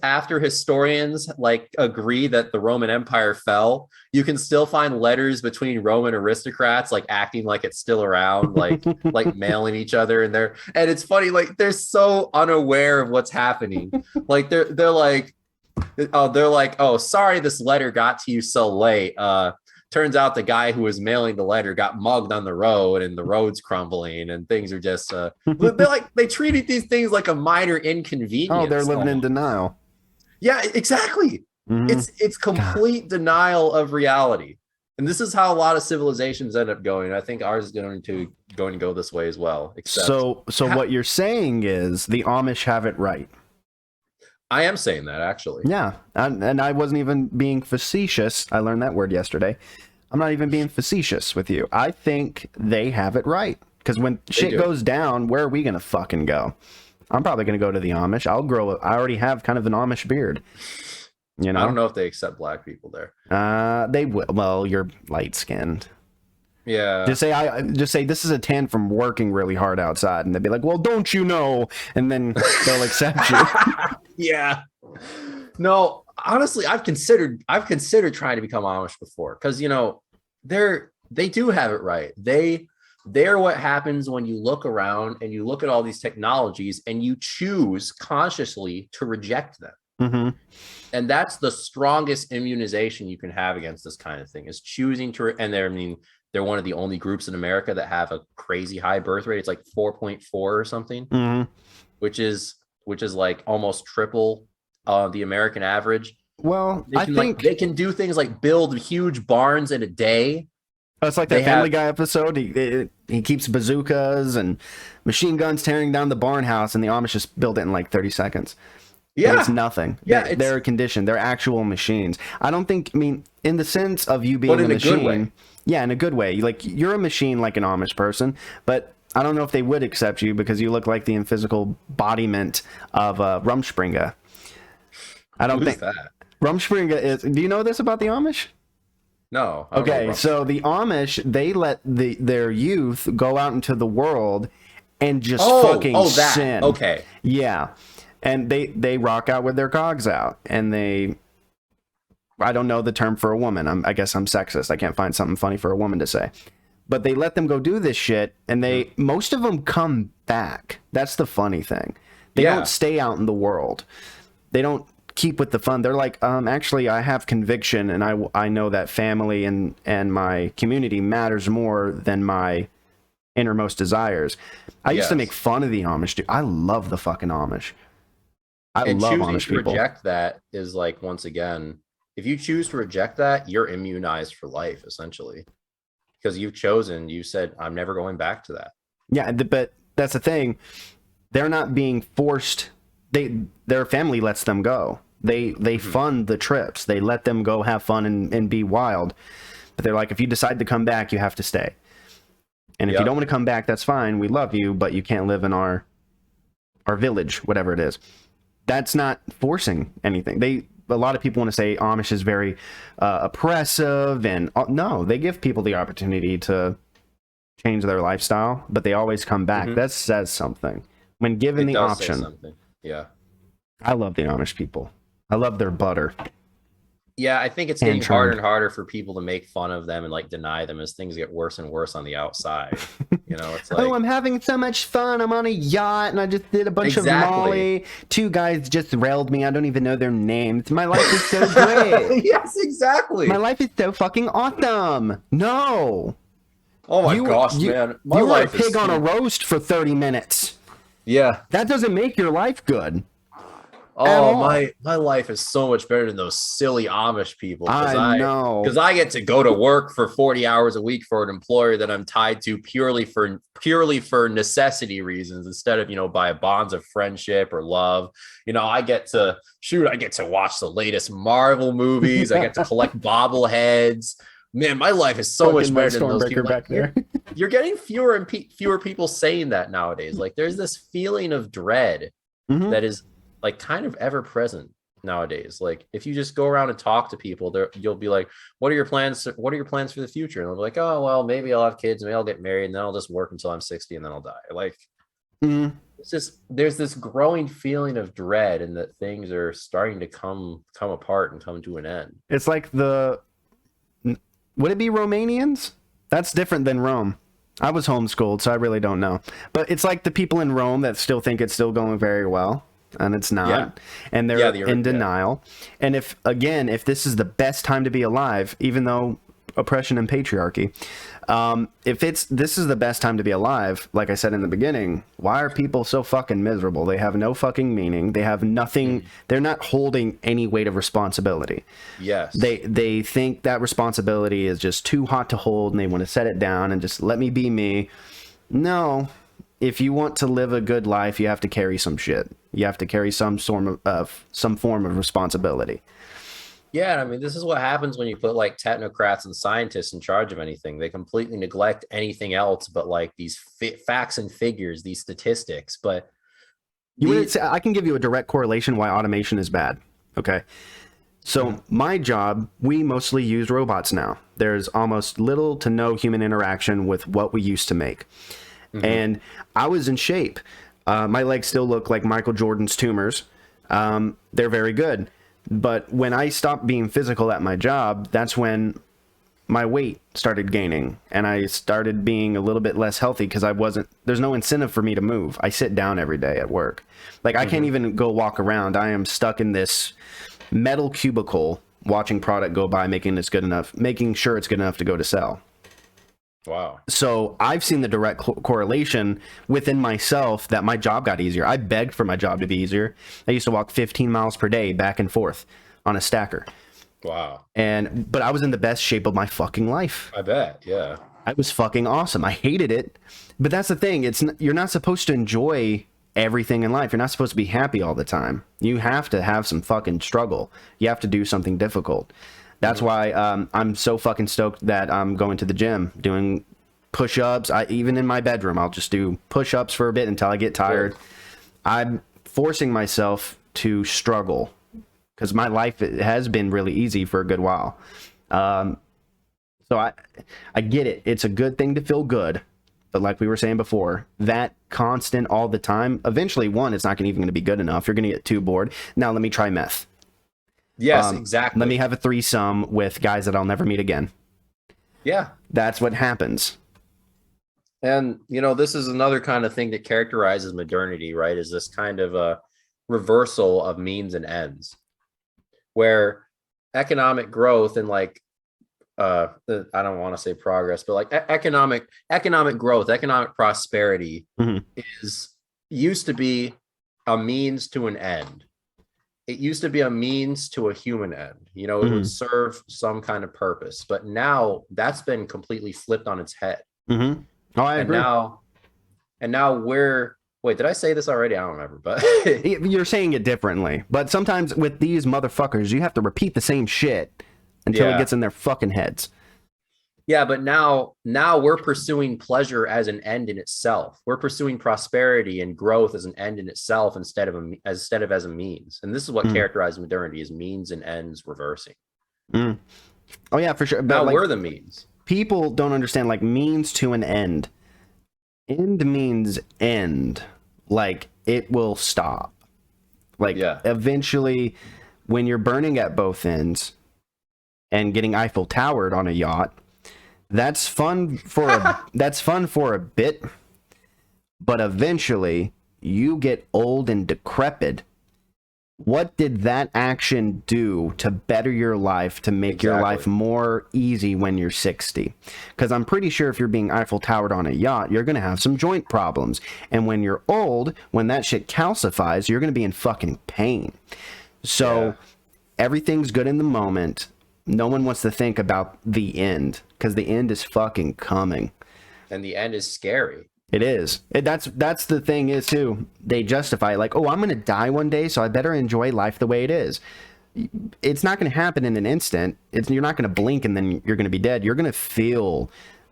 after historians like agree that the Roman Empire fell, you can still find letters between Roman aristocrats like acting like it's still around, like mailing each other, and it's funny, like they're so unaware of what's happening. Like they're like, oh, sorry, this letter got to you so late. Turns out the guy who was mailing the letter got mugged on the road and the road's crumbling and things are just they treated these things like a minor inconvenience. Oh, they're living in denial. Yeah, exactly. It's complete denial of reality. And this is how a lot of civilizations end up going. I think ours is going to go this way as well. So what you're saying is the Amish have it right. I am saying that, actually. Yeah, and I wasn't even being facetious. I learned that word yesterday. I'm not even being facetious with you. I think they have it right. Because when shit goes down, where are we going to fucking go? I'm probably going to go to the Amish. I already have kind of an Amish beard. I don't know if they accept black people there. They will. Well, you're light-skinned. Yeah. Just say this is a tan from working really hard outside, and they'd be like, "Well, don't you know?" And then they'll accept you. Yeah. No, honestly, I've considered trying to become Amish before, because they do have it right. They're what happens when you look around and you look at all these technologies and you choose consciously to reject them. Mm-hmm. And that's the strongest immunization you can have against this kind of thing, is choosing to, and they're, I mean, they're one of the only groups in America that have a crazy high birth rate. It's like 4.4 or something, Mm-hmm. which is like almost triple the American average. Well, They I can like, think they can do things like build huge barns in a day. it's like They that Family have, Guy episode. He keeps bazookas and machine guns tearing down the barn house, and the Amish just build it in like 30 seconds. And it's yeah, nothing. yeah, They're conditioned. They're actual machines. I don't think, I mean, in the sense of you but being a in a good way. machine. Yeah, in a good way. Like, you're a machine like an Amish person, but I don't know if they would accept you because you look like the physical embodiment of Rumspringa. I don't Who's think that? Rumspringa is. Do you know this about the Amish? No. I don't know Okay, about so the Amish, they let their youth go out into the world and just fucking that. sin. Okay. Yeah. And they rock out with their cogs out, and I don't know the term for a woman. I guess I'm sexist. I can't find something funny for a woman to say. But they let them go do this shit, and most of them come back. That's the funny thing. They Yeah. don't stay out in the world. They don't keep with the fun. They're like, actually, I have conviction, and I know that family and my community matters more than my innermost desires. I used to Yes. make fun of the Amish, dude. I love the fucking Amish. I And love choosing Amish to people. reject that is like, once again, if you choose to reject that, you're immunized for life, essentially, because you said, I'm never going back to that. Yeah, but that's the thing. They're not being forced. Their family lets them go. They fund the trips. They let them go have fun and be wild. But they're like, if you decide to come back, you have to stay. And if you Yep. don't want to come back, that's fine. We love you, but you can't live in our village, whatever it is. That's not forcing anything. A lot of people want to say Amish is very oppressive, and no, they give people the opportunity to change their lifestyle, but they always come back. That says something. When given It the does say option, something. Yeah. I love the Amish people. I love their butter. Yeah, I think it's getting Hand-churned. harder and harder for people to make fun of them and like deny them as things get worse and worse on the outside. You know, it's like, Oh, I'm having so much fun. I'm on a yacht and I just did a bunch of Exactly. Molly. Two guys just railed me. I don't even know their names. My life is so great. yes, exactly. My life is so fucking awesome. No. Oh my gosh, man. My You were a life is pig on a roast for 30 minutes. Yeah. That doesn't make your life good. Oh, my life is so much better than those silly Amish people. I know. Because I get to go to work for 40 hours a week for an employer that I'm tied to purely for necessity reasons, instead of, by bonds of friendship or love. I get to watch the latest Marvel movies. I get to collect bobbleheads. Man, my life is so much better than those people. back there. You're getting fewer and fewer people saying that nowadays. Like, there's this feeling of dread that is like kind of ever present nowadays. Like, if you just go around and talk to people, you'll be like, what are your plans? What are your plans for the future? And they'll be like, oh, well, maybe I'll have kids, maybe I'll get married, and then I'll just work until I'm 60 and then I'll die. Like, it's just, there's this growing feeling of dread, and that things are starting to come apart and come to an end. It's like would it be Romanians? That's different than Rome. I was homeschooled, so I really don't know. But it's like the people in Rome that still think it's still going very well, and it's not. Yeah. And they're in denial. And if this is the best time to be alive, even though oppression and patriarchy, if this is the best time to be alive, like I said in the beginning, why are people so fucking miserable? They have no fucking meaning. They have nothing. They're not holding any weight of responsibility. Yes. They think that responsibility is just too hot to hold, and they want to set it down and just let me be me. No. If you want to live a good life, you have to carry some shit. You have to carry some form of responsibility. Yeah, I mean, this is what happens when you put like technocrats and scientists in charge of anything. They completely neglect anything else but like these facts and figures, these statistics. But I can give you a direct correlation why automation is bad. Okay. So my job, we mostly use robots now. There's almost little to no human interaction with what we used to make. And I was in shape. My legs still look like Michael Jordan's tumors. They're very good. But when I stopped being physical at my job, that's when my weight started gaining and I started being a little bit less healthy because there's no incentive for me to move. I sit down every day at work. Like I can't even go walk around. I am stuck in this metal cubicle watching product go by, making sure it's good enough to go to sell. Wow. So I've seen the direct correlation within myself that my job got easier. I begged for my job to be easier. I used to walk 15 miles per day back and forth on a stacker. Wow. But I was in the best shape of my fucking life. I bet. Yeah. I was fucking awesome. I hated it. But that's the thing. You're not supposed to enjoy everything in life. You're not supposed to be happy all the time. You have to have some fucking struggle. You have to do something difficult. That's why I'm so fucking stoked that I'm going to the gym, doing push-ups. Even in my bedroom, I'll just do push-ups for a bit until I get tired. Sure. I'm forcing myself to struggle because my life has been really easy for a good while. So I get it. It's a good thing to feel good. But like we were saying before, that constant all the time, eventually, one, it's not even going to be good enough. You're going to get too bored. Now let me try meth. Yes, exactly. Let me have a threesome with guys that I'll never meet again. Yeah. That's what happens. And, this is another kind of thing that characterizes modernity, right? Is this kind of a reversal of means and ends, where economic growth and I don't want to say progress, but like economic growth, economic prosperity used to be a means to an end. It used to be a means to a human end. It would serve some kind of purpose, but now that's been completely flipped on its head. Oh, I agree. And now wait, did I say this already? I don't remember, but you're saying it differently. But sometimes with these motherfuckers, you have to repeat the same shit until it gets in their fucking heads. Yeah, but now we're pursuing pleasure as an end in itself. We're pursuing prosperity and growth as an end in itself instead of as a means. And this is what characterizes modernity: is means and ends reversing. Oh yeah, for sure. But now we're the means. People don't understand means to an end. End means end. Like it will stop. Eventually, when you're burning at both ends and getting Eiffel Towered on a yacht, that's fun for a bit, but eventually you get old and decrepit. What did that action do to better your life, to make your life more easy when you're 60? Because I'm pretty sure if you're being Eiffel Towered on a yacht, you're going to have some joint problems. And when you're old, when that shit calcifies, you're going to be in fucking pain. So everything's good in the moment. No one wants to think about the end, because the end is fucking coming. And the end is scary. It is. That's the thing is too. They justify I'm going to die one day, so I better enjoy life the way it is. It's not going to happen in an instant. You're not going to blink and then you're going to be dead. You're going to feel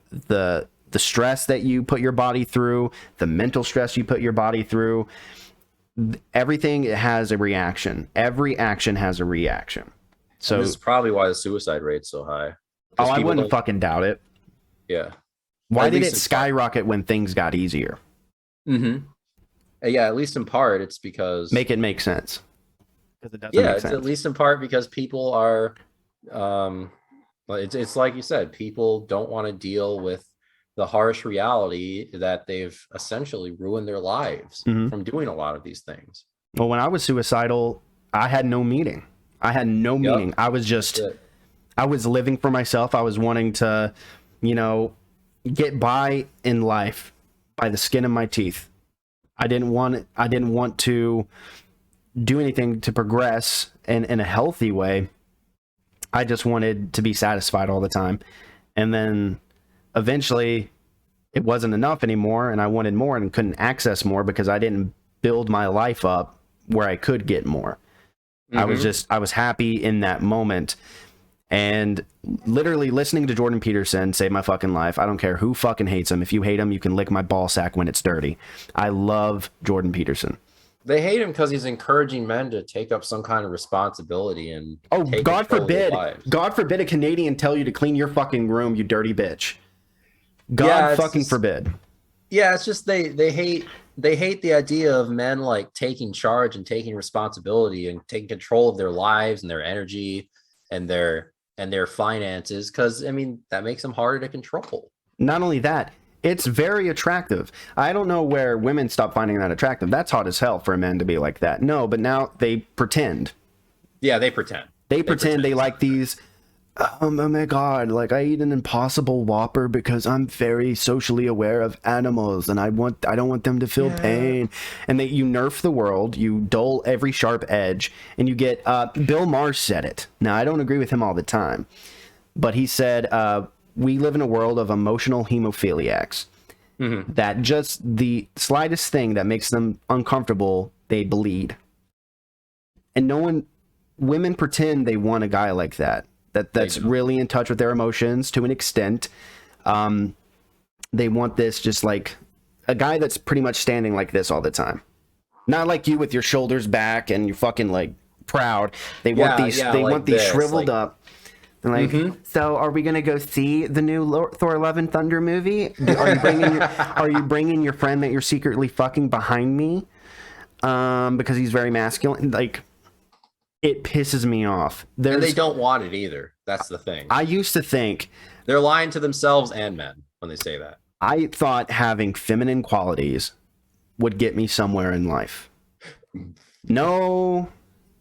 the stress that you put your body through, the mental stress you put your body through. Everything has a reaction. Every action has a reaction. So and this is probably why the suicide rate's so high. Oh, I wouldn't fucking doubt it. Yeah. Why did it skyrocket when things got easier? Yeah, at least in part, it's because... Make it make sense. Because it doesn't make sense. At least in part because people are... it's like you said, people don't want to deal with the harsh reality that they've essentially ruined their lives from doing a lot of these things. Well, when I was suicidal, I had no meaning. I was just... I was living for myself. I was wanting to, get by in life by the skin of my teeth. I didn't want to do anything to progress in a healthy way. I just wanted to be satisfied all the time. And then eventually it wasn't enough anymore, and I wanted more and couldn't access more because I didn't build my life up where I could get more. I was happy in that moment. And literally listening to Jordan Peterson save my fucking life. I don't care who fucking hates him. If you hate him, you can lick my ball sack when it's dirty. I love Jordan Peterson. They hate him because he's encouraging men to take up some kind of responsibility and God forbid a Canadian tell you to clean your fucking room, you dirty bitch. God fucking forbid. Yeah, it's just they hate the idea of men taking charge and taking responsibility and taking control of their lives and their energy and their and their finances, because I mean that makes them harder to control. Not only that, it's very attractive. I don't know where women stop finding that attractive. That's hot as hell for a man to be like that. No, but now they pretend. Yeah, they pretend. They pretend they like these. Oh my god, like I eat an Impossible Whopper because I'm very socially aware of animals and I don't want them to feel pain. And you nerf the world, you dull every sharp edge, and you get Bill Maher said it. Now I don't agree with him all the time, but he said we live in a world of emotional hemophiliacs. That just the slightest thing that makes them uncomfortable, they bleed. And women pretend they want a guy like that. That's really in touch with their emotions to an extent. They want this just like a guy that's pretty much standing like this all the time. Not like you with your shoulders back and you're fucking like proud. They want these shriveled up. And like, so are we gonna go see the new Thor: Love and Thunder movie? Are you bringing your friend that you're secretly fucking behind me? Because he's very masculine. Like, it pisses me off. And they don't want it either. That's the thing. I used to think they're lying to themselves and men when they say that. I thought having feminine qualities would get me somewhere in life. No,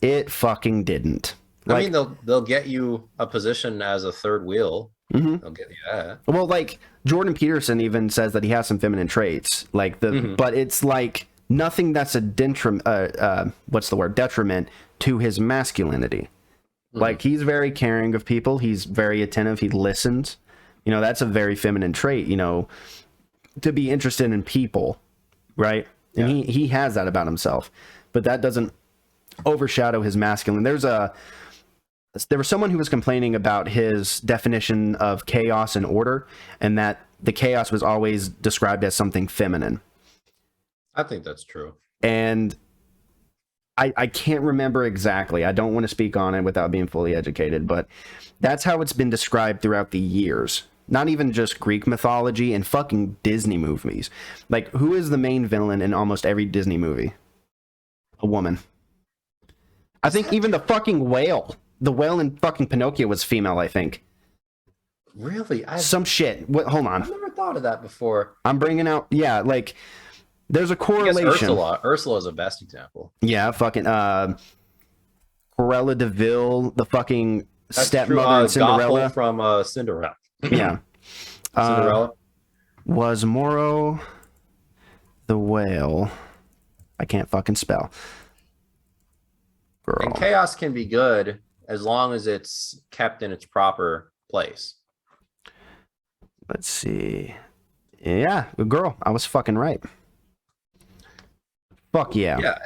it fucking didn't. I mean, they'll get you a position as a third wheel. They'll get you that. Well, like Jordan Peterson even says that he has some feminine traits, like but it's like nothing that's a detriment to his masculinity. Like, he's very caring of people. He's very attentive. He listens. You know, that's a very feminine trait, you know, to be interested in people, right? And he has that about himself, but that doesn't overshadow his masculine. There was someone who was complaining about his definition of chaos and order, and that the chaos was always described as something feminine. I think that's true. And I can't remember exactly. I don't want to speak on it without being fully educated, but that's how it's been described throughout the years. Not even just Greek mythology and fucking Disney movies. Like, who is the main villain in almost every Disney movie? A woman. I think even the fucking whale. The whale in fucking Pinocchio was female, I think. Really? Some shit. Hold on. I've never thought of that before. I'm bringing out... Yeah, like... There's a correlation. Ursula is a best example. Yeah, fucking Cruella de Vil, the fucking stepmother in Cinderella. Gothel from Cinderella. Yeah. Cinderella. Was Moro the whale? I can't fucking spell. Girl. And chaos can be good as long as it's kept in its proper place. Let's see. Yeah, girl, I was fucking right. Fuck yeah. Yeah,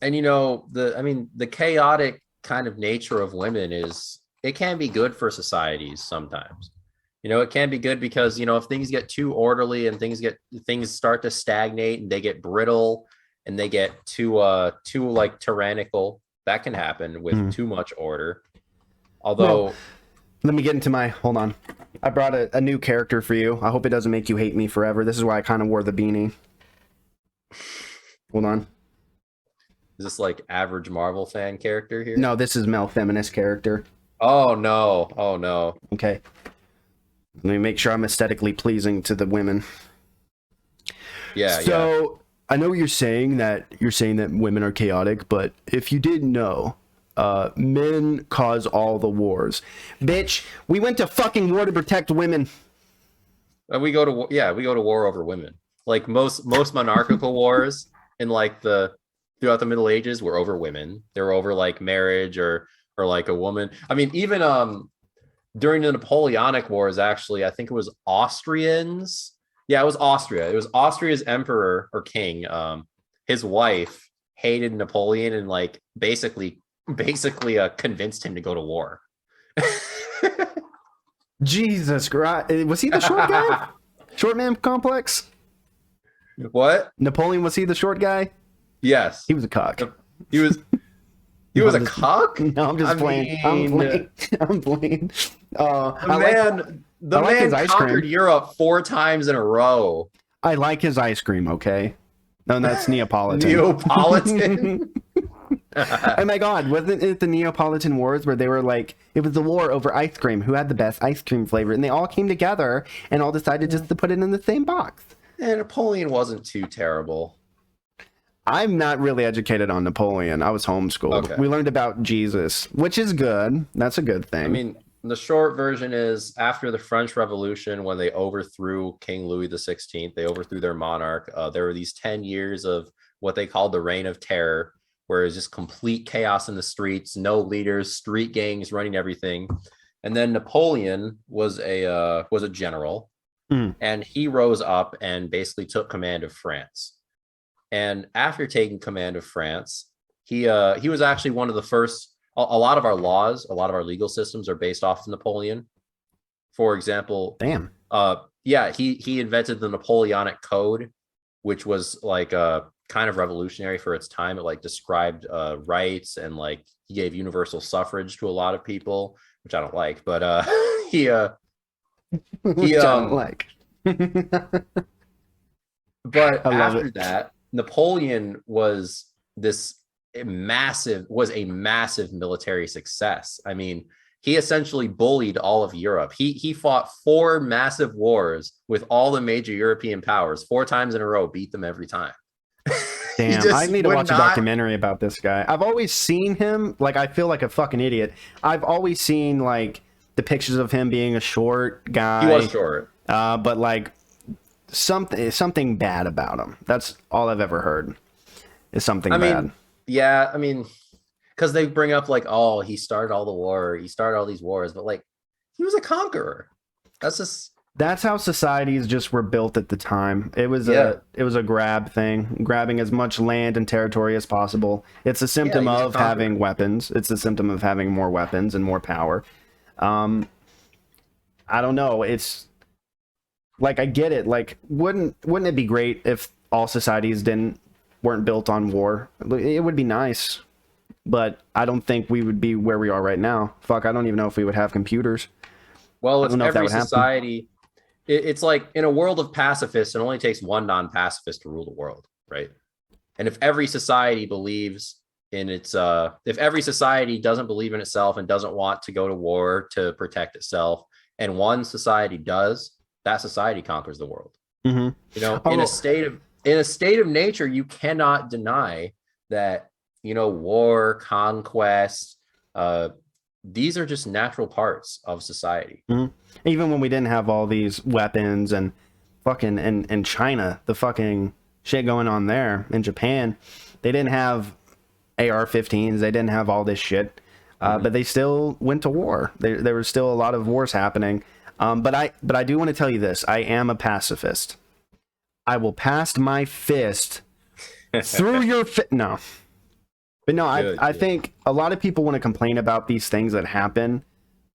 and you know, the chaotic kind of nature of women it can be good for societies sometimes. You know, it can be good because, you know, if things get too orderly and things start to stagnate and they get brittle and they get too like tyrannical, that can happen with too much order. Although let me get into hold on. I brought a new character for you. I hope it doesn't make you hate me forever. This is why I kind of wore the beanie. Hold on. Is this like average Marvel fan character here? No, this is male feminist character. Oh no. Oh no. Okay. Let me make sure I'm aesthetically pleasing to the women. Yeah. So I know you're saying that women are chaotic, but if you didn't know, men cause all the wars. Bitch, we went to fucking war to protect women. We go to war over women. Like most monarchical wars in like throughout the Middle Ages were over women. They're over like marriage or like a woman. I mean, even during the Napoleonic Wars, actually, I think it was Austrians. Yeah, it was Austria. It was Austria's emperor or king. His wife hated Napoleon and like basically convinced him to go to war. Jesus Christ. Was he the short guy? Short man complex? What? Napoleon, was he the short guy? Yes. He was a cock. He was a cock? No, I'm just playing. I'm playing. The man conquered Europe 4 times in a row. I like his ice cream, okay? No, that's Neapolitan. Neapolitan? Oh my God, wasn't it the Neapolitan Wars where they were like, it was the war over ice cream, who had the best ice cream flavor, and they all came together and all decided just to put it in the same box. And Napoleon wasn't too terrible. I'm not really educated on Napoleon. I was homeschooled. Okay. We learned about Jesus, which is good. That's a good thing. I mean, the short version is after the French Revolution, when they overthrew King Louis XVI, they overthrew their monarch. There were these 10 years of what they called the Reign of Terror, where it was just complete chaos in the streets, no leaders, street gangs running everything. And then Napoleon was a general, and he rose up and basically took command of France. And after taking command of France, he was actually one of the first. A lot of our laws, a lot of our legal systems are based off of Napoleon. For example, he invented the Napoleonic Code, which was like kind of revolutionary for its time. It like described rights, and like he gave universal suffrage to a lot of people, which I don't like, but he don't like. But after that, Napoleon was a massive military success. I mean, he essentially bullied all of Europe. He fought 4 massive wars with all the major European powers 4 times in a row, beat them every time. Damn, I need to watch a documentary about this guy. I've always seen him, like, I feel like a fucking idiot. I've always seen like the pictures of him being a short guy. He was short. But like something bad about him. That's all I've ever heard. Is something bad. Yeah, I mean, because they bring up like, oh, he started all these wars, but like, he was a conqueror. That's how societies just were built at the time. It was a grab thing, grabbing as much land and territory as possible. It's a symptom of having weapons. It's a symptom of having more weapons and more power. I don't know. It's like, I get it. Like, wouldn't it be great if all societies weren't built on war? It would be nice, but I don't think we would be where we are right now. Fuck, I don't even know if we would have computers. Well, it's every society. It's like in a world of pacifists, it only takes one non-pacifist to rule the world, right? And if every society believes in if every society doesn't believe in itself and doesn't want to go to war to protect itself, and one society does, that society conquers the world. Mm-hmm. You know, in a state of nature, you cannot deny that, you know, war, conquest, these are just natural parts of society. Mm-hmm. Even when we didn't have all these weapons and fucking in China, the fucking shit going on there, in Japan, they didn't have AR-15s, they didn't have all this shit, but they still went to war. There was still a lot of wars happening. But I do want to tell you this: I am a pacifist. I will pass my fist through your no. But no, I think a lot of people want to complain about these things that happen,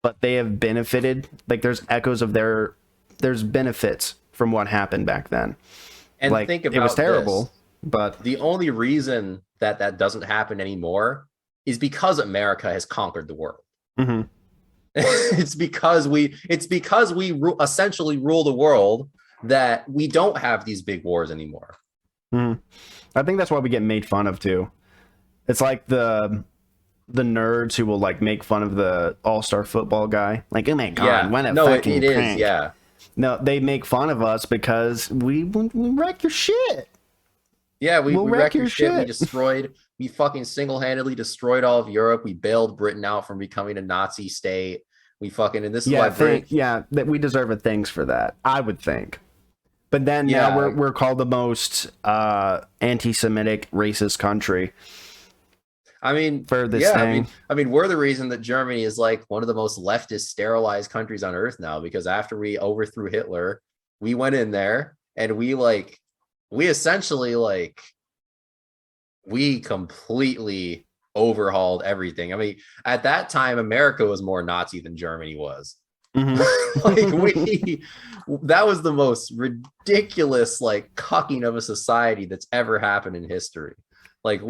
but they have benefited. Like, there's echoes of there's benefits from what happened back then. And like, think about it was terrible, this. But the only reason that doesn't happen anymore is because America has conquered the world. Mm-hmm. It's because we essentially rule the world that we don't have these big wars anymore. Mm-hmm. I think that's why we get made fun of too. It's like the nerds who will like make fun of the all-star football guy. Like, oh my god, what a fucking prank. Yeah. No, they make fun of us because we wreck your shit. Yeah, we wrecked your shit. We fucking single-handedly destroyed all of Europe. We bailed Britain out from becoming a Nazi state. And this is why that we deserve a thanks for that, I would think. But then now we're called the most anti-Semitic, racist country. I mean, for this thing. I mean, we're the reason that Germany is like one of the most leftist, sterilized countries on earth now, because after we overthrew Hitler, we went in there and we completely overhauled everything. I mean, at that time, America was more Nazi than Germany was. Mm-hmm. That was the most ridiculous, like, cucking of a society that's ever happened in history. Like,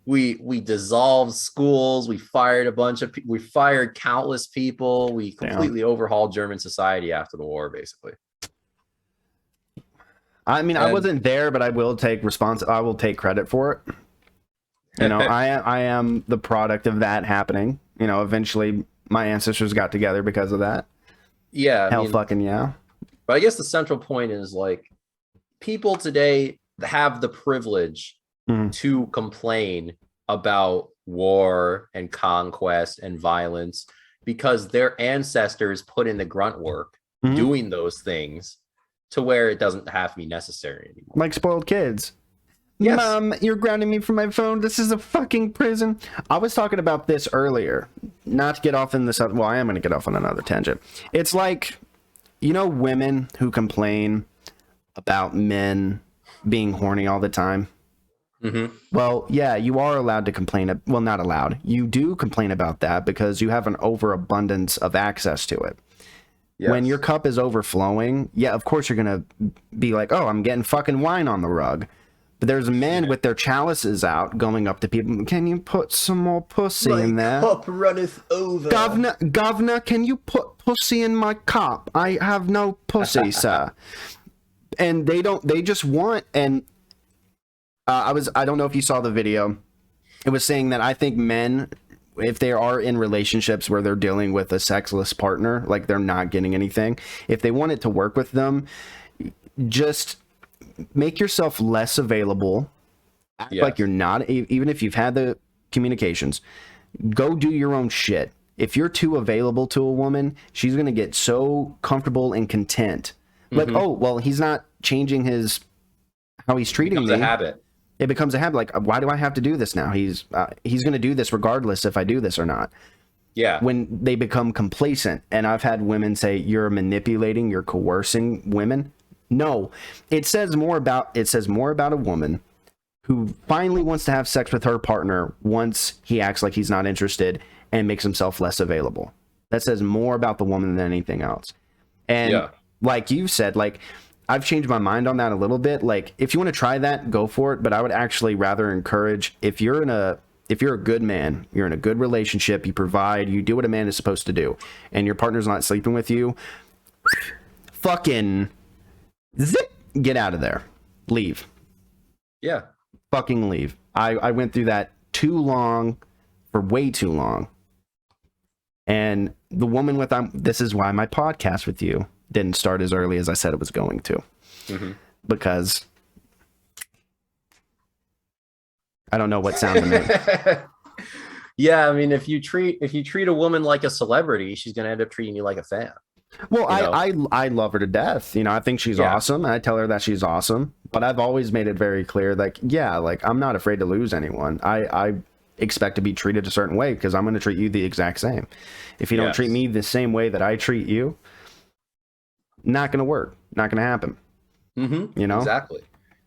we dissolved schools, we fired we fired countless people, we completely overhauled German society after the war, basically. I mean, I wasn't there, but I will take credit for it. You know, I am the product of that happening. You know, eventually my ancestors got together because of that. Yeah, Hell fucking yeah. but I guess the central point is like people today have the privilege to complain about war and conquest and violence because their ancestors put in the grunt work doing those things to where it doesn't have to be necessary anymore. Like spoiled kids. Yes. Mom, you're grounding me from my phone. This is a fucking prison. I was talking about this earlier. Not to get off in this. Well, I am going to get off on another tangent. It's like, you know, women who complain about men being horny all the time. Well, yeah, you are allowed to complain. Well, not allowed. You do complain about that because you have an overabundance of access to it. Yes. When your cup is overflowing, yeah, of course you're going to be like, oh, I'm getting fucking wine on the rug. But there's men with their chalices out going up to people. Can you put some more pussy in there? My cup runneth over. Governor, can you put pussy in my cup? I have no pussy, sir. And they just want, and I don't know if you saw the video. It was saying that I think men, if they are in relationships where they're dealing with a sexless partner, like they're not getting anything, if they want it to work with them, just make yourself less available. Act like you're not, even if you've had the communications. Go do your own shit. If you're too available to a woman, she's going to get so comfortable and content. Like, oh, well, he's not changing how he's treating me. It becomes a habit. It becomes a habit. Like, why do I have to do this now? He's going to do this regardless if I do this or not. Yeah. When they become complacent, and I've had women say, you're manipulating, you're coercing women. No, it says more about a woman who finally wants to have sex with her partner once he acts like he's not interested and makes himself less available. That says more about the woman than anything else. And like you said, like, I've changed my mind on that a little bit. Like, if you want to try that, go for it. But I would actually rather encourage, if you're a good man, you're in a good relationship, you provide, you do what a man is supposed to do, and your partner's not sleeping with you, fucking zip, get out of there. Leave. Yeah. Fucking leave. I went through that for way too long. And the woman with this is why my podcast with you didn't start as early as I said it was going to. Because I don't know what sound to make. Yeah, I mean, if you treat a woman like a celebrity, she's gonna end up treating you like a fan. Well, I love her to death. You know, I think she's awesome. And I tell her that she's awesome. But I've always made it very clear, like, yeah, like, I'm not afraid to lose anyone. I expect to be treated a certain way because I'm going to treat you the exact same. If you don't treat me the same way that I treat you, not going to work. Not going to happen. You know? Exactly.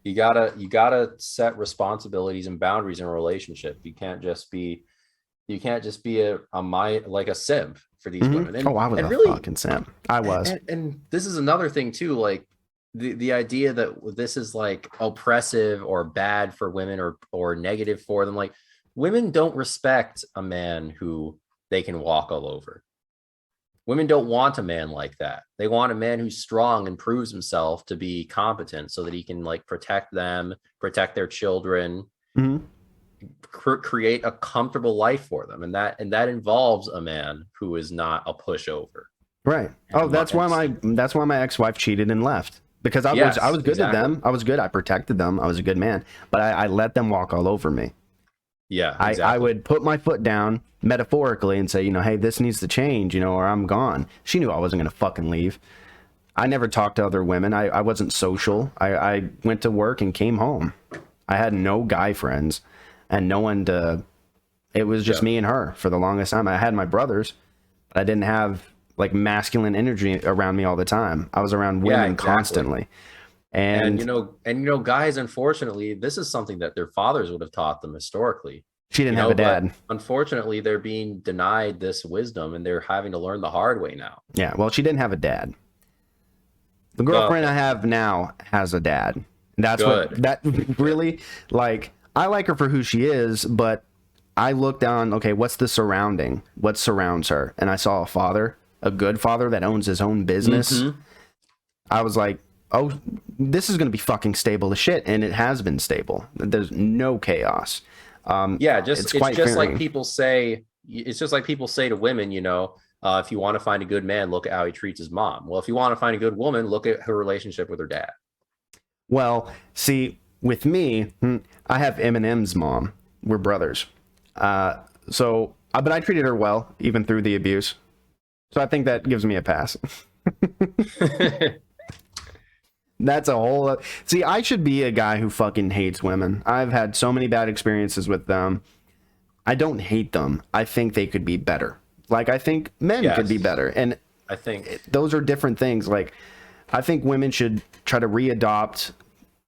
You gotta set responsibilities and boundaries in a relationship. You can't just be a simp for these women. And, I was a fucking simp. I was. And this is another thing too, like the idea that this is like oppressive or bad for women or negative for them. Like, women don't respect a man who they can walk all over. Women don't want a man like that. They want a man who's strong and proves himself to be competent so that he can like protect them, protect their children, create a comfortable life for them. And that involves a man who is not a pushover. Right. Oh, that's why my ex-wife cheated and left. Because I was good to them. I was good. I protected them. I was a good man. But I let them walk all over me. Yeah, exactly. I would put my foot down metaphorically and say, you know, hey, this needs to change, you know, or I'm gone. She knew I wasn't going to fucking leave. I never talked to other women. I wasn't social. I went to work and came home. I had no guy friends and no one it was just me and her for the longest time. I had my brothers, but I didn't have like masculine energy around me all the time. I was around women constantly. And you know, guys, unfortunately, this is something that their fathers would have taught them historically. She didn't have a dad. Unfortunately, they're being denied this wisdom and they're having to learn the hard way now. Yeah, well, she didn't have a dad. The girlfriend I have now has a dad. That's good. That really, like, I like her for who she is, but I looked down, okay, what's the surrounding? What surrounds her? And I saw a father, a good father that owns his own business. I was like, oh, this is going to be fucking stable as shit. And it has been stable. There's no chaos. Yeah, it's quite just like varying. people say. It's just like people say to women, if you want to find a good man, look at how he treats his mom. Well, if you want to find a good woman, look at her relationship with her dad. Well, see, with me, I have Eminem's mom. We're brothers. But I treated her well, even through the abuse. So I think that gives me a pass. That's a whole... See, I should be a guy who fucking hates women. I've had so many bad experiences with them. I don't hate them. I think they could be better. Like, I think men could be better. And I think those are different things. Like, I think women should try to readopt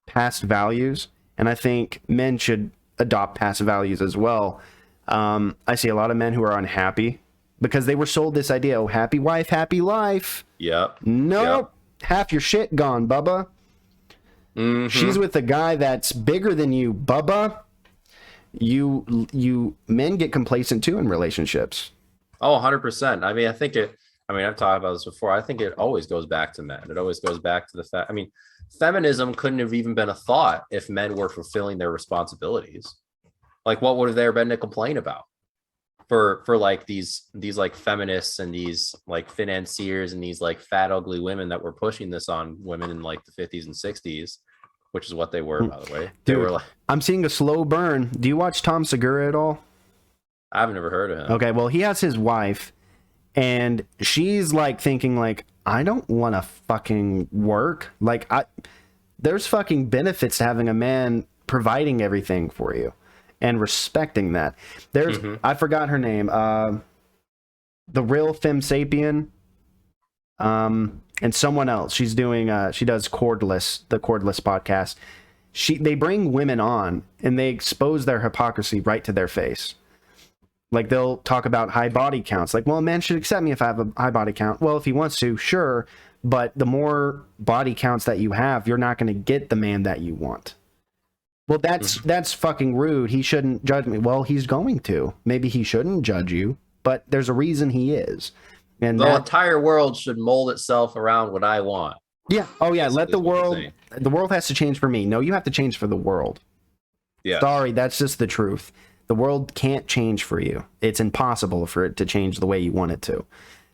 past values. And I think men should adopt past values as well. I see a lot of men who are unhappy because they were sold this idea, oh, happy wife, happy life. Yep. Nope. Yep. Half your shit gone, Bubba. Mm-hmm. She's with a guy that's bigger than you, Bubba. You men get complacent too in relationships. Oh, 100%. I've talked about this before. I think it always goes back to men. It always goes back to the fact, feminism couldn't have even been a thought if men were fulfilling their responsibilities. Like, what would have there been to complain about for like these like feminists and these like financiers and these like fat, ugly women that were pushing this on women in like the 50s and 60s, which is what they were, by the way. They were like, I'm seeing a slow burn. Do you watch Tom Segura at all? I've never heard of him. Okay, well, he has his wife, and she's like thinking like, I don't want to fucking work. Like, there's fucking benefits to having a man providing everything for you and respecting that. There's, I forgot her name, the real Femme Sapien, and someone else. She's doing, she does the Cordless podcast. They bring women on and they expose their hypocrisy right to their face. Like, they'll talk about high body counts. Like, well, a man should accept me if I have a high body count. Well, if he wants to, sure. But the more body counts that you have, you're not going to get the man that you want. Well, that's fucking rude. He shouldn't judge me. Well, he's going to. Maybe he shouldn't judge you, but there's a reason he is. And the entire world should mold itself around what I want. Yeah. Oh, yeah. Let the world has to change for me. No, you have to change for the world. Yeah. Sorry, that's just the truth. The world can't change for you. It's impossible for it to change the way you want it to.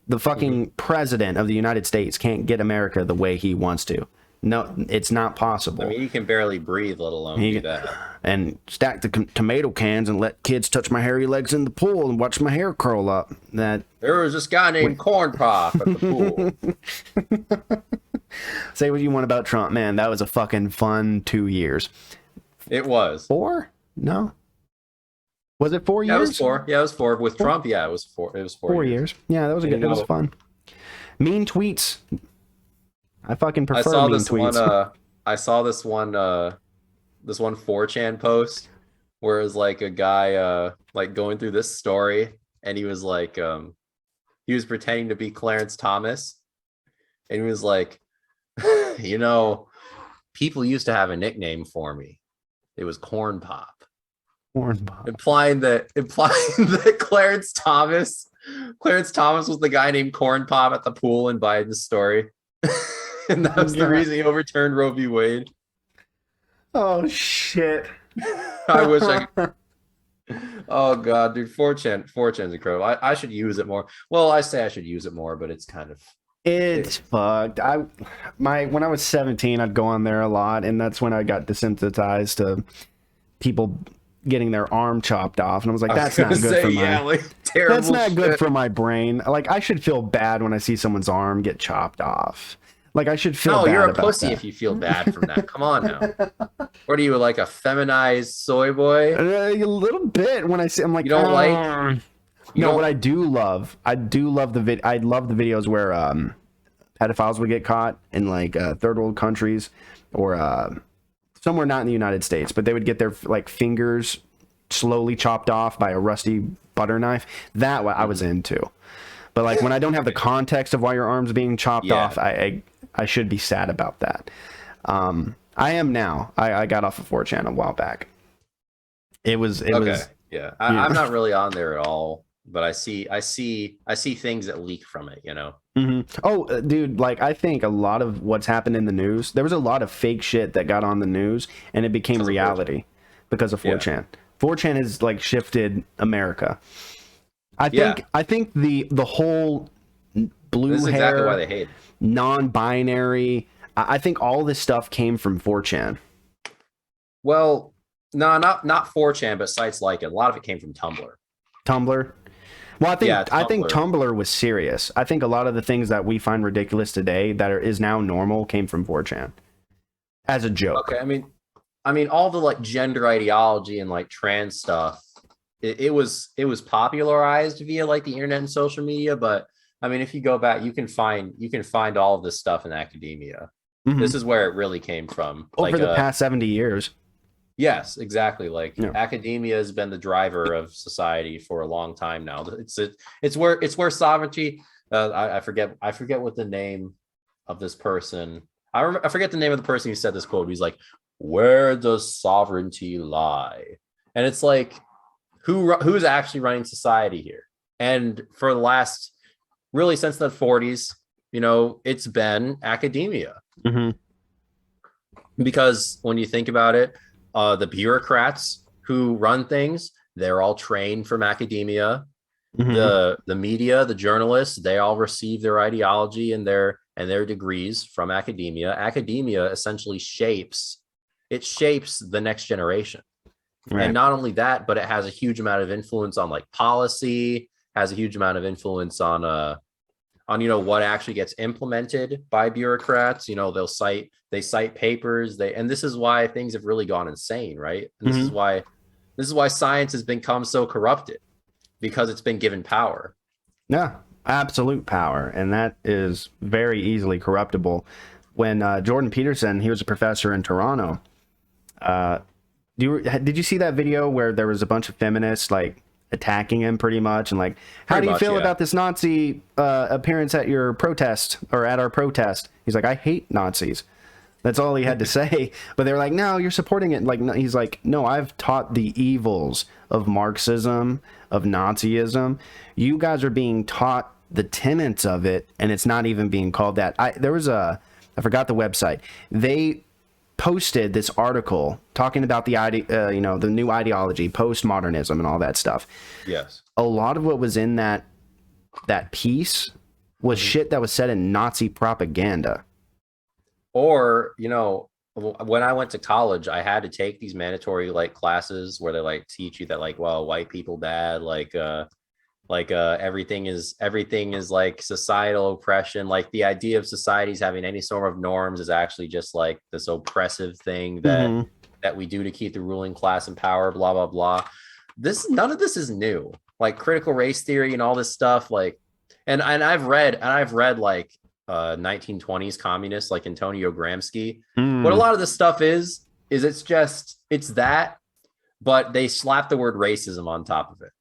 The fucking president of the United States can't get America the way he wants to. No, it's not possible. He can barely breathe, let alone do that. And stack the tomato cans and let kids touch my hairy legs in the pool and watch my hair curl up. There was this guy named Corn Pop at the pool. Say what you want about Trump, man. That was a fucking fun 2 years. It was. 4? No. Was it 4 years? Yeah, it was 4. Yeah, it was 4. With Trump, yeah, it was 4. It was 4 years. Yeah, that was good. It was fun. Mean tweets. I fucking prefer mean tweets. I saw this one 4chan post where it was like a guy like going through this story, and he was like he was pretending to be Clarence Thomas, and he was like, people used to have a nickname for me. It was Corn Pop. Implying that Clarence Thomas was the guy named Corn Pop at the pool in Biden's story. And that was the reason he overturned Roe v. Wade. Oh shit. I wish I could. Oh god, dude, 4chan's incredible. I should use it more. Well, I say I should use it more, but it's kind of fucked. When I was 17, I'd go on there a lot, and that's when I got desensitized to people getting their arm chopped off, and I was like, that's not good for my terrible. That's not good for my brain. Like, I should feel bad when I see someone's arm get chopped off. Like, I should feel bad. No, you're a pussy if you feel bad from that. Come on now. What are you, like a feminized soy boy? A little bit. When I see, I'm like, you don't like. What I do love the I love the videos where pedophiles would get caught in like third world countries or somewhere not in the United States, but they would get their like fingers slowly chopped off by a rusty butter knife. That I was into. But like when I don't have the context of why your arm's being chopped off, I should be sad about that. I am now. I got off of 4chan a while back. It was yeah. I'm not really on there at all, but I see things that leak from it, Mm-hmm. Oh, dude, like I think a lot of what's happened in the news, there was a lot of fake shit that got on the news and it became reality because of 4chan. 4chan has like shifted America. I Yeah. think the whole blue This is hair, exactly why they hate it. non-binary. I think all this stuff came from 4chan. Well, no, not 4chan, but sites like it. A lot of it came from Tumblr. Tumblr. Well, Yeah, I think Tumblr. Tumblr was serious. I think a lot of the things that we find ridiculous today is now normal came from 4chan as a joke. Okay, I mean, all the like gender ideology and like trans stuff. It was popularized via like the internet and social media, but I mean, if you go back, you can find all of this stuff in academia. Mm-hmm. This is where it really came from. Over the past 70 years. Yes, exactly. Like academia has been the driver of society for a long time now. It's where sovereignty. I forget what the name of this person. I forget the name of the person who said this quote. He's like, "Where does sovereignty lie?" And it's like, who's actually running society here? And for the last, really since the 40s, it's been academia. Mm-hmm. Because when you think about it, the bureaucrats who run things, they're all trained from academia. Mm-hmm. The media, the journalists, they all receive their ideology and their degrees from academia. Academia essentially shapes the next generation. Right. And not only that, but it has a huge amount of influence on like policy, has a huge amount of influence on what actually gets implemented by bureaucrats. They cite papers, and this is why things have really gone insane, right? And this mm-hmm. This is why science has become so corrupted, because it's been given power. Yeah, absolute power, and that is very easily corruptible. When Jordan Peterson, he was a professor in Toronto. Did you see that video where there was a bunch of feminists like attacking him pretty much, and like, how do you feel about this Nazi appearance at your protest or at our protest? He's like, I hate Nazis. That's all he had to say. But they were like, no, you're supporting it. Like, he's like, no, I've taught the evils of Marxism, of Nazism. You guys are being taught the tenets of it, and it's not even being called that. I forgot the website. They posted this article talking about the new ideology, postmodernism, and all that stuff. Yes. A lot of what was in that piece was mm-hmm. shit that was said in Nazi propaganda. Or, when I went to college, I had to take these mandatory like classes where they like teach you that like, well, white people bad, everything is like societal oppression. Like the idea of societies having any sort of norms is actually just like this oppressive thing that mm-hmm. that we do to keep the ruling class in power, blah, blah, blah. None of this is new. Like critical race theory and all this stuff. Like, and I've read like 1920s communists like Antonio Gramsci. What a lot of this stuff is it's that, but they slap the word racism on top of it.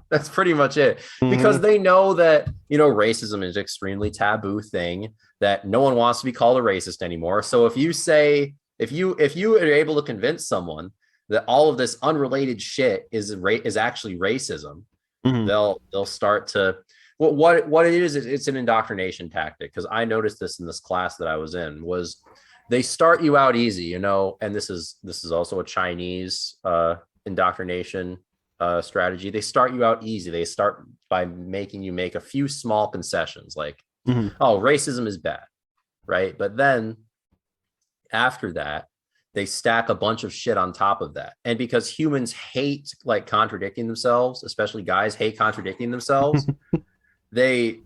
That's pretty much it. Mm-hmm. Because they know that racism is an extremely taboo thing, that no one wants to be called a racist anymore. So if you are able to convince someone that all of this unrelated shit is actually racism, mm-hmm. they'll start to what it is, it's an indoctrination tactic. Because I noticed this in this class that I was in, was they start you out easy, and this is also a Chinese indoctrination strategy. They start you out easy. They start by making you make a few small concessions, like, mm-hmm. oh, racism is bad, right? But then after that, they stack a bunch of shit on top of that. And because humans hate like contradicting themselves, especially guys hate contradicting themselves, they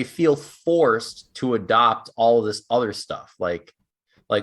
feel forced to adopt all of this other stuff. Like,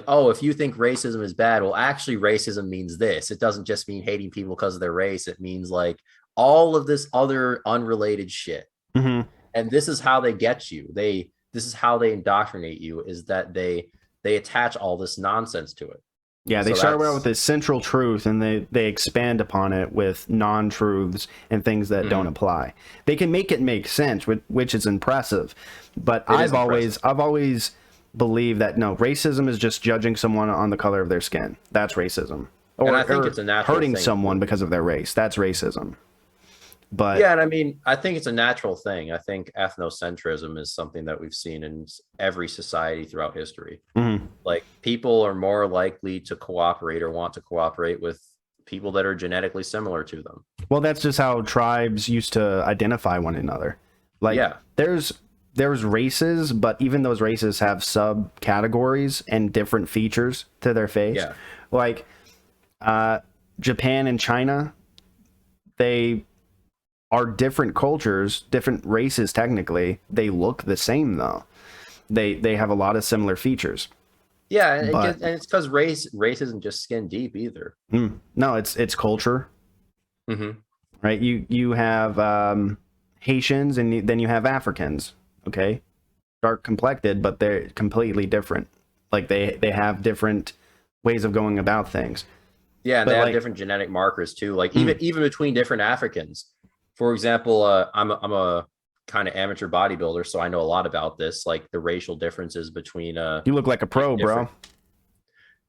oh, if you think racism is bad, well, actually racism means this. It doesn't just mean hating people because of their race. It means like all of this other unrelated shit. Mm-hmm. And this is how they get you. This is how they indoctrinate you, is that they attach all this nonsense to it. Yeah, they start out with this central truth, and they expand upon it with non-truths and things that mm-hmm. don't apply. They can make it make sense, which is impressive. But I've always believed that no, racism is just judging someone on the color of their skin. That's racism. Or I think it's a natural hurting thing. Someone because of their race. That's racism. But yeah, and I mean, I think it's a natural thing. I think ethnocentrism is something that we've seen in every society throughout history. Mm-hmm. Like people are more likely to cooperate or want to cooperate with people that are genetically similar to them. Well, that's just how tribes used to identify one another. Like, Yeah. there's races, but even those races have subcategories and different features to their face. Yeah. Like, Japan and China, they are different cultures, different races technically. They look the same though. They have a lot of similar features. Yeah, and it's because race isn't just skin deep either. No, it's culture. Mm-hmm. Right? You have Haitians, and then you have Africans. Okay, dark complected, but they're completely different. Like they have different ways of going about things. Yeah, and But they have like, different genetic markers too. Like even between different Africans. For example, I'm a kind of amateur bodybuilder, so I know a lot about this, like the racial differences between you look like a pro, bro.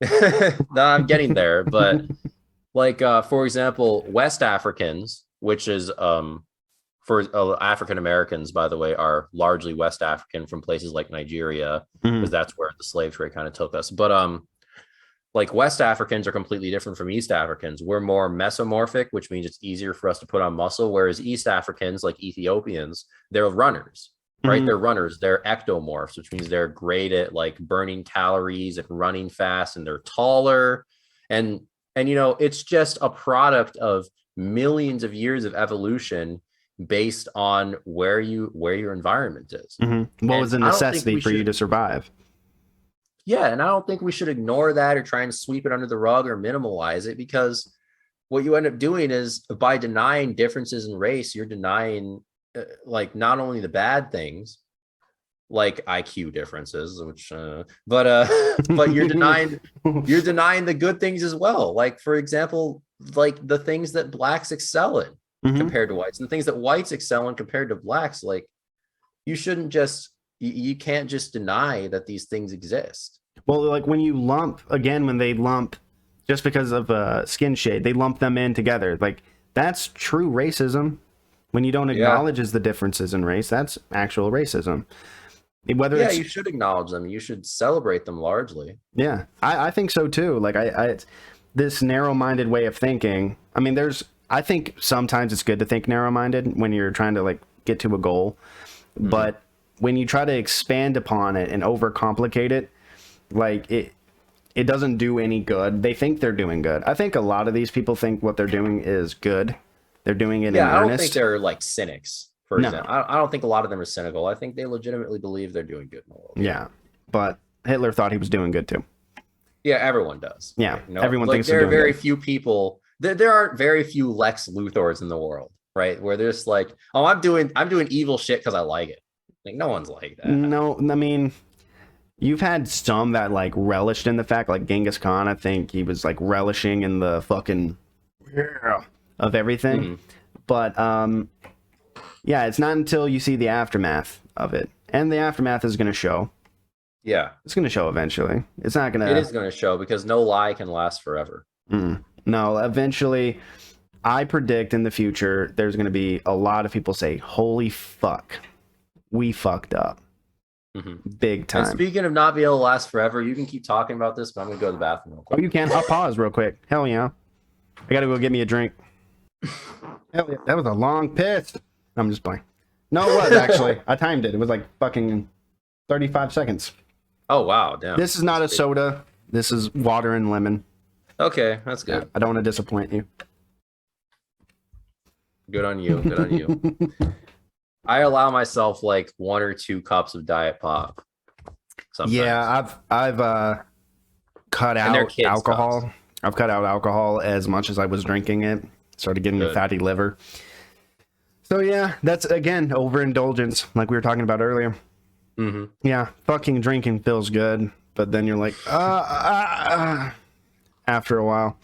No, I'm getting there, but like for example, West Africans, which is for African Americans, by the way, are largely West African from places like Nigeria, because that's where the slave trade kind of took us. But like West Africans are completely different from East Africans. We're more mesomorphic, which means it's easier for us to put on muscle, whereas East Africans, like Ethiopians, they're runners, right? They're runners. They're ectomorphs, which means they're great at like burning calories and running fast, and they're taller. And it's just a product of millions of years of evolution based on where your environment is. What was a necessity for you to survive? Yeah, and I don't think we should ignore that or try and sweep it under the rug or minimalize it, because what you end up doing is by denying differences in race, you're denying like not only the bad things like IQ differences, which but you're denying the good things as well. Like for example, like the things that blacks excel in compared to whites, and the things that whites excel in compared to blacks. Like you shouldn't just you can't just deny that these things exist. Well, like when they lump just because of skin shade, they lump them in together. Like that's true racism. When you don't acknowledge the differences in race, that's actual racism. Whether you should acknowledge them. You should celebrate them largely. Yeah, I think so too. Like it's this narrow-minded way of thinking. I mean, I think sometimes it's good to think narrow-minded when you're trying to like get to a goal, but when you try to expand upon it and overcomplicate it, like it doesn't do any good. They think they're doing good. I think a lot of these people think what they're doing is good. They're doing it in earnest. I don't think they're like cynics, for example. I don't think a lot of them are cynical. I think they legitimately believe they're doing good in the world. Yeah, but Hitler thought he was doing good too. Yeah, everyone does. Yeah, everyone thinks there are very good. few people. There aren't very few Lex Luthors in the world, right? Where they're just like, oh, I'm doing evil shit because I like it. Like no one's like that. No, I mean, you've had some that like relished in the fact, like Genghis Khan. I think he was like relishing in the fucking of everything. But yeah, it's not until you see the aftermath of it, and the aftermath is going to show. Yeah, it's going to show eventually. It's not going to. It is going to show because no lie can last forever. No, eventually, I predict in the future there's going to be a lot of people say, "Holy fuck, we fucked up." Big time. And speaking of not being able to last forever, you can keep talking about this, but I'm gonna go to the bathroom real quick. Oh, you can. I'll pause real quick. Hell yeah. I gotta go get me a drink. Hell yeah. That was a long piss. I'm just playing. No, it was actually. I timed it. It was like fucking 35 seconds. Oh wow, damn. This is not a soda. This is water and lemon. Okay, that's good. Yeah, I don't want to disappoint you. Good on you. Good on you. I allow myself like 1 or 2 cups of diet pop. Sometimes. Yeah, I've cut out alcohol. Cups. I've cut out alcohol as much as I was drinking it. Started getting a fatty liver. So yeah, that's again overindulgence, like we were talking about earlier. Yeah, fucking drinking feels good, but then you're like, after a while.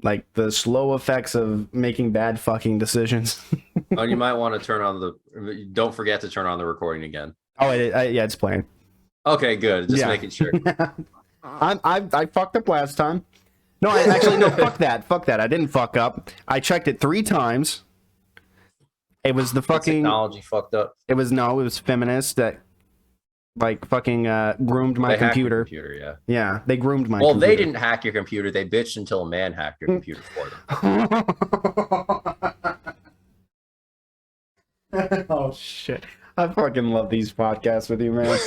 Like the slow effects of making bad fucking decisions. Oh, you might want to don't forget to turn on the recording again. Oh, yeah, it's playing. Okay, good. Just making sure. I fucked up last time. No, fuck that. Fuck that. I didn't fuck up. I checked it 3 times. It was the fucking technology fucked up. It was feminists that like fucking groomed my They hacked your computer. computer, yeah. Yeah, they groomed my Well, they computer. didn't hack your computer. They bitched until a man hacked your computer for them. Oh shit. I fucking love these podcasts with you, man.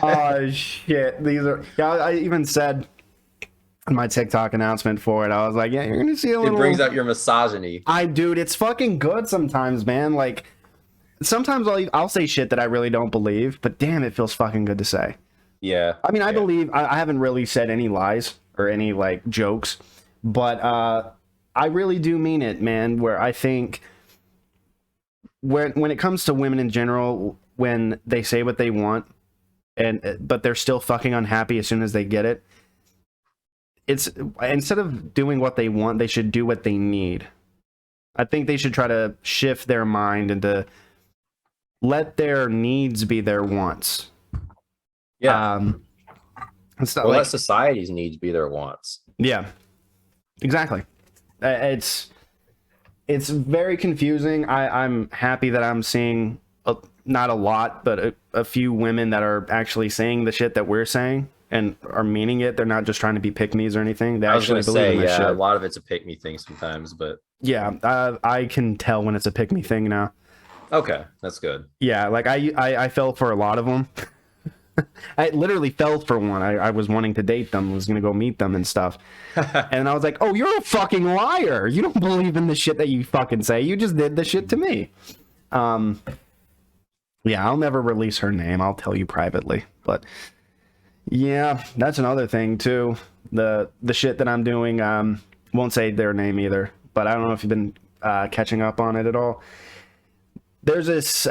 Oh shit. These are, yeah, I even said in my TikTok announcement for it, I was like, yeah, you're gonna see a little. It brings out your misogyny. Dude, it's fucking good sometimes, man. Like, sometimes I'll say shit that I really don't believe, but damn, it feels fucking good to say. Yeah. I mean, I believe I haven't really said any lies or any like jokes, but I really do mean it, man. Where I think when it comes to women in general, when they say what they want, but they're still fucking unhappy as soon as they get it, it's instead of doing what they want, they should do what they need. I think they should try to shift their mind into let their needs be their wants. Yeah. It's not Well, like, let society's needs be their wants. yeah, exactly. It's very confusing. I'm happy that I'm seeing not a lot, but a few women that are actually saying the shit that we're saying and are meaning it. They're not just trying to be pick-me's or anything. They actually believe in this shit. A lot of it's a pick-me thing sometimes, but yeah, I can tell when it's a pick-me thing now. okay, that's good. Yeah, like I fell for a lot of them. I literally fell for one. I was wanting to date them, was gonna go meet them and stuff, and I was like, "Oh, you're a fucking liar! You don't believe in the shit that you fucking say. You just did the shit to me." Yeah, I'll never release her name. I'll tell you privately. But yeah, that's another thing too. The shit that I'm doing. Won't say their name either. But I don't know if you've been catching up on it at all. There's this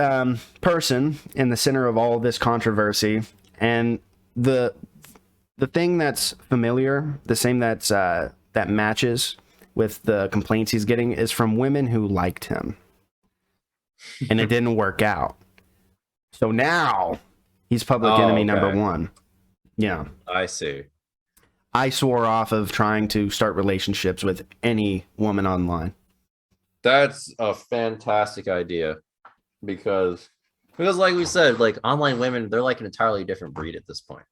person in the center of all of this controversy, and the thing that's familiar, the same that's that matches with the complaints he's getting, is from women who liked him, and it didn't work out. So now he's public enemy number one. Yeah, I see. I swore off of trying to start relationships with any woman online. That's a fantastic idea. Because like we said, like online women, they're like an entirely different breed at this point.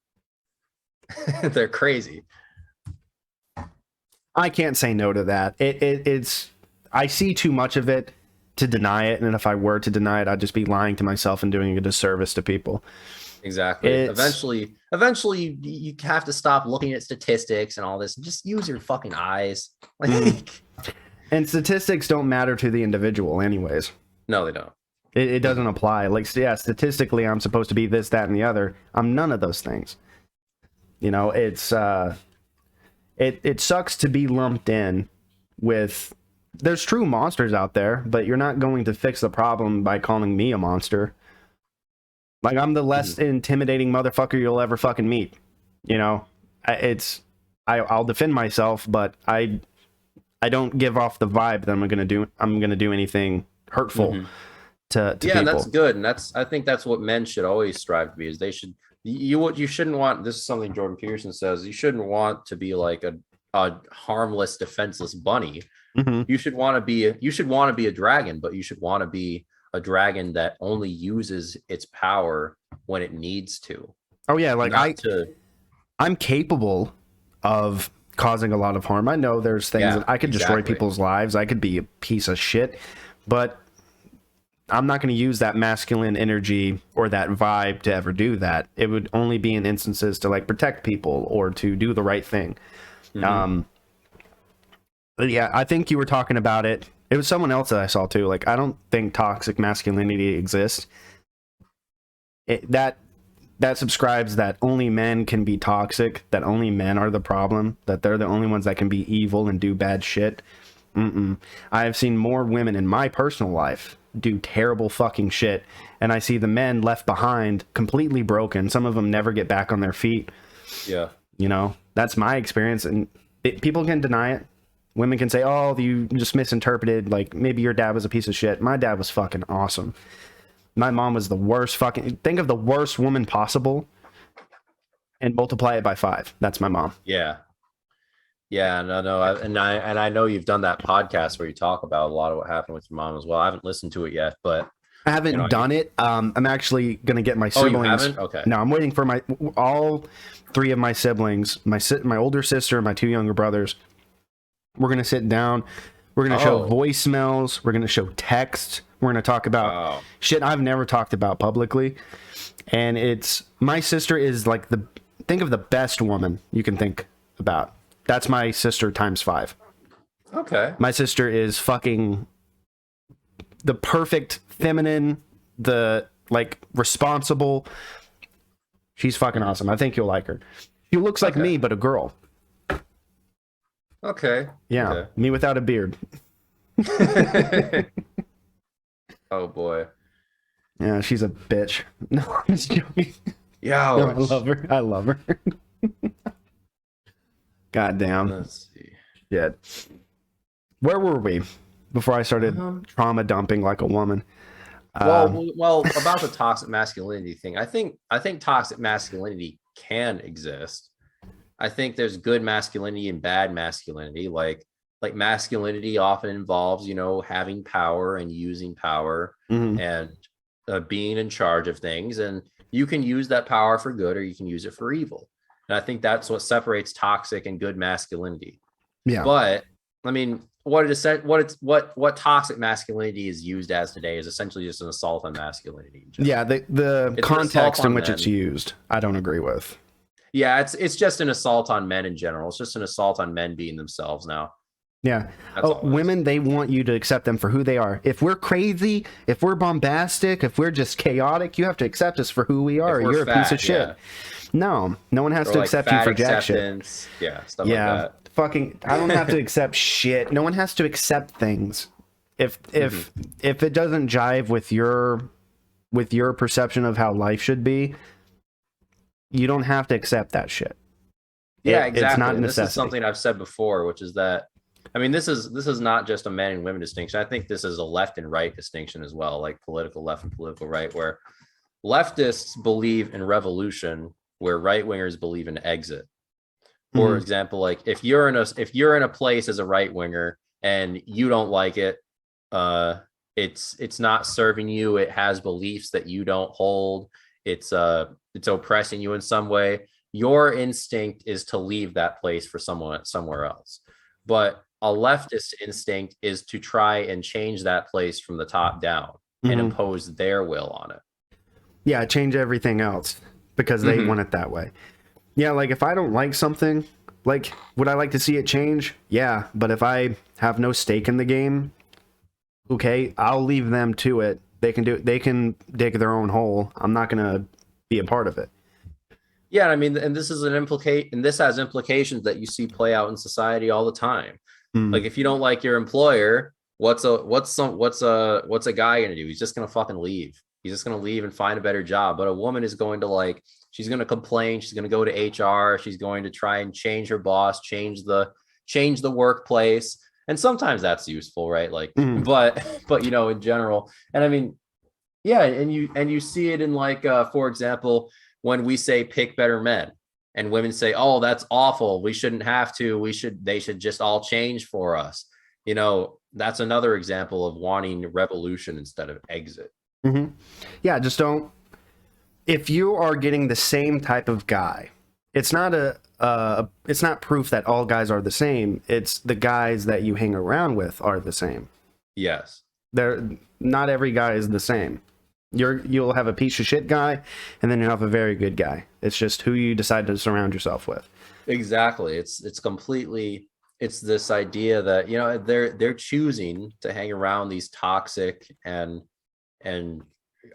They're crazy. I can't say no to that. It's I see too much of it to deny it, and if I were to deny it, I'd just be lying to myself and doing a disservice to people. Exactly. Eventually you have to stop looking at statistics and all this and just use your fucking eyes. And statistics don't matter to the individual anyways. No, they don't. It doesn't apply. Like, yeah, statistically, I'm supposed to be this, that, and the other. I'm none of those things. You know, it's it sucks to be lumped in with. There's true monsters out there, but you're not going to fix the problem by calling me a monster. Like, I'm the less intimidating motherfucker you'll ever fucking meet. You know, I'll defend myself, but I don't give off the vibe that I'm gonna do anything hurtful. Mm-hmm. To yeah, people. that's good, and I think that's what men should always strive to be. Is they should you shouldn't want. This is something Jordan Peterson says. You shouldn't want to be like a harmless, defenseless bunny. Mm-hmm. You should want to be a dragon, but you should want to be a dragon that only uses its power when it needs to. Oh yeah, like I'm capable of causing a lot of harm. I know there's things that I could destroy people's lives. I could be a piece of shit, but I'm not going to use that masculine energy or that vibe to ever do that. It would only be in instances to like protect people or to do the right thing. Mm-hmm. But yeah, I think you were talking about it. It was someone else that I saw too. Like, I don't think toxic masculinity exists. That subscribes that only men can be toxic, that only men are the problem, that they're the only ones that can be evil and do bad shit. I have seen more women in my personal life do terrible fucking shit, and I see the men left behind completely broken. Some of them never get back on their feet. Yeah, you know, that's my experience, and people can deny it. Women can say, "Oh, you just misinterpreted. Like, maybe your dad was a piece of shit." My dad was fucking awesome. My mom was the worst fucking. Think of the worst woman possible, and multiply it by 5. That's my mom. Yeah. Yeah, no, I know you've done that podcast where you talk about a lot of what happened with your mom as well. I haven't listened to it yet, but I haven't done it. I'm actually gonna get my siblings. Oh, you haven't? Okay. No, I'm waiting for all three of my siblings, my older sister, and my two younger brothers. We're gonna sit down. We're gonna show voicemails. We're gonna show text. We're gonna talk about shit I've never talked about publicly. And my sister is like think of the best woman you can think about. That's my sister times 5. Okay. My sister is fucking the perfect feminine, the like responsible. She's fucking awesome. I think you'll like her. She looks like me, but a girl. Okay. Yeah. Okay. Me without a beard. Oh boy. Yeah, she's a bitch. No, I'm just joking. Yeah. No, I love her. I love her. God damn. Let's see. Shit. Where were we before I started trauma dumping like a woman? Well, about the toxic masculinity thing, I think toxic masculinity can exist. I think there's good masculinity and bad masculinity. Like masculinity often involves, having power and using power and being in charge of things. And you can use that power for good or you can use it for evil. And I think that's what separates toxic and good masculinity. Yeah. But I mean, what toxic masculinity is used as today is essentially just an assault on masculinity. Yeah, the context in which it's used, I don't agree with. Yeah, it's just an assault on men in general. It's just an assault on men being themselves now. Yeah. Women, they want you to accept them for who they are. If we're crazy, if we're bombastic, if we're just chaotic, you have to accept us for who we are. You're a piece of shit. Yeah. No one has to accept you for jack shit. Yeah, stuff like that. Fucking, I don't have to accept shit. No one has to accept things. If it doesn't jive with your perception of how life should be, you don't have to accept that shit. Yeah, exactly. It's not a necessity. This is something I've said before, which is that, I mean, this is not just a men and women distinction. I think this is a left and right distinction as well, like political left and political right, where leftists believe in revolution, where right wingers believe in exit. For example, like if you're in a place as a right winger and you don't like it, it's not serving you. It has beliefs that you don't hold. It's oppressing you in some way. Your instinct is to leave that place for somewhere else. But a leftist instinct is to try and change that place from the top down and impose their will on it. Yeah, change everything else because they want it that way. Yeah, like if I don't like something, like would I like to see it change? Yeah, but if I have no stake in the game, okay, I'll leave them to it. They can dig their own hole. I'm not gonna be a part of it. Yeah, I mean, and this has implications that you see play out in society all the time. Like if you don't like your employer, what's a guy gonna do? He's just gonna fucking leave. He's just gonna leave and find a better job. But a woman is going to she's gonna complain. She's gonna go to HR. She's going to try and change her boss, change the workplace. And sometimes that's useful, right? Like, but in general, and I mean, yeah, and you see it in for example, when we say pick better men and women say, oh, that's awful. We shouldn't have to. They should just all change for us. That's another example of wanting revolution instead of exit. Yeah, just don't. If you are getting the same type of guy, it's not it's not proof that all guys are the same. It's the guys that you hang around with are the same. Yes. Not every guy is the same. You'll have a piece of shit guy, and then you'll have a very good guy. It's just who you decide to surround yourself with. Exactly. It's this idea that they're choosing to hang around these toxic and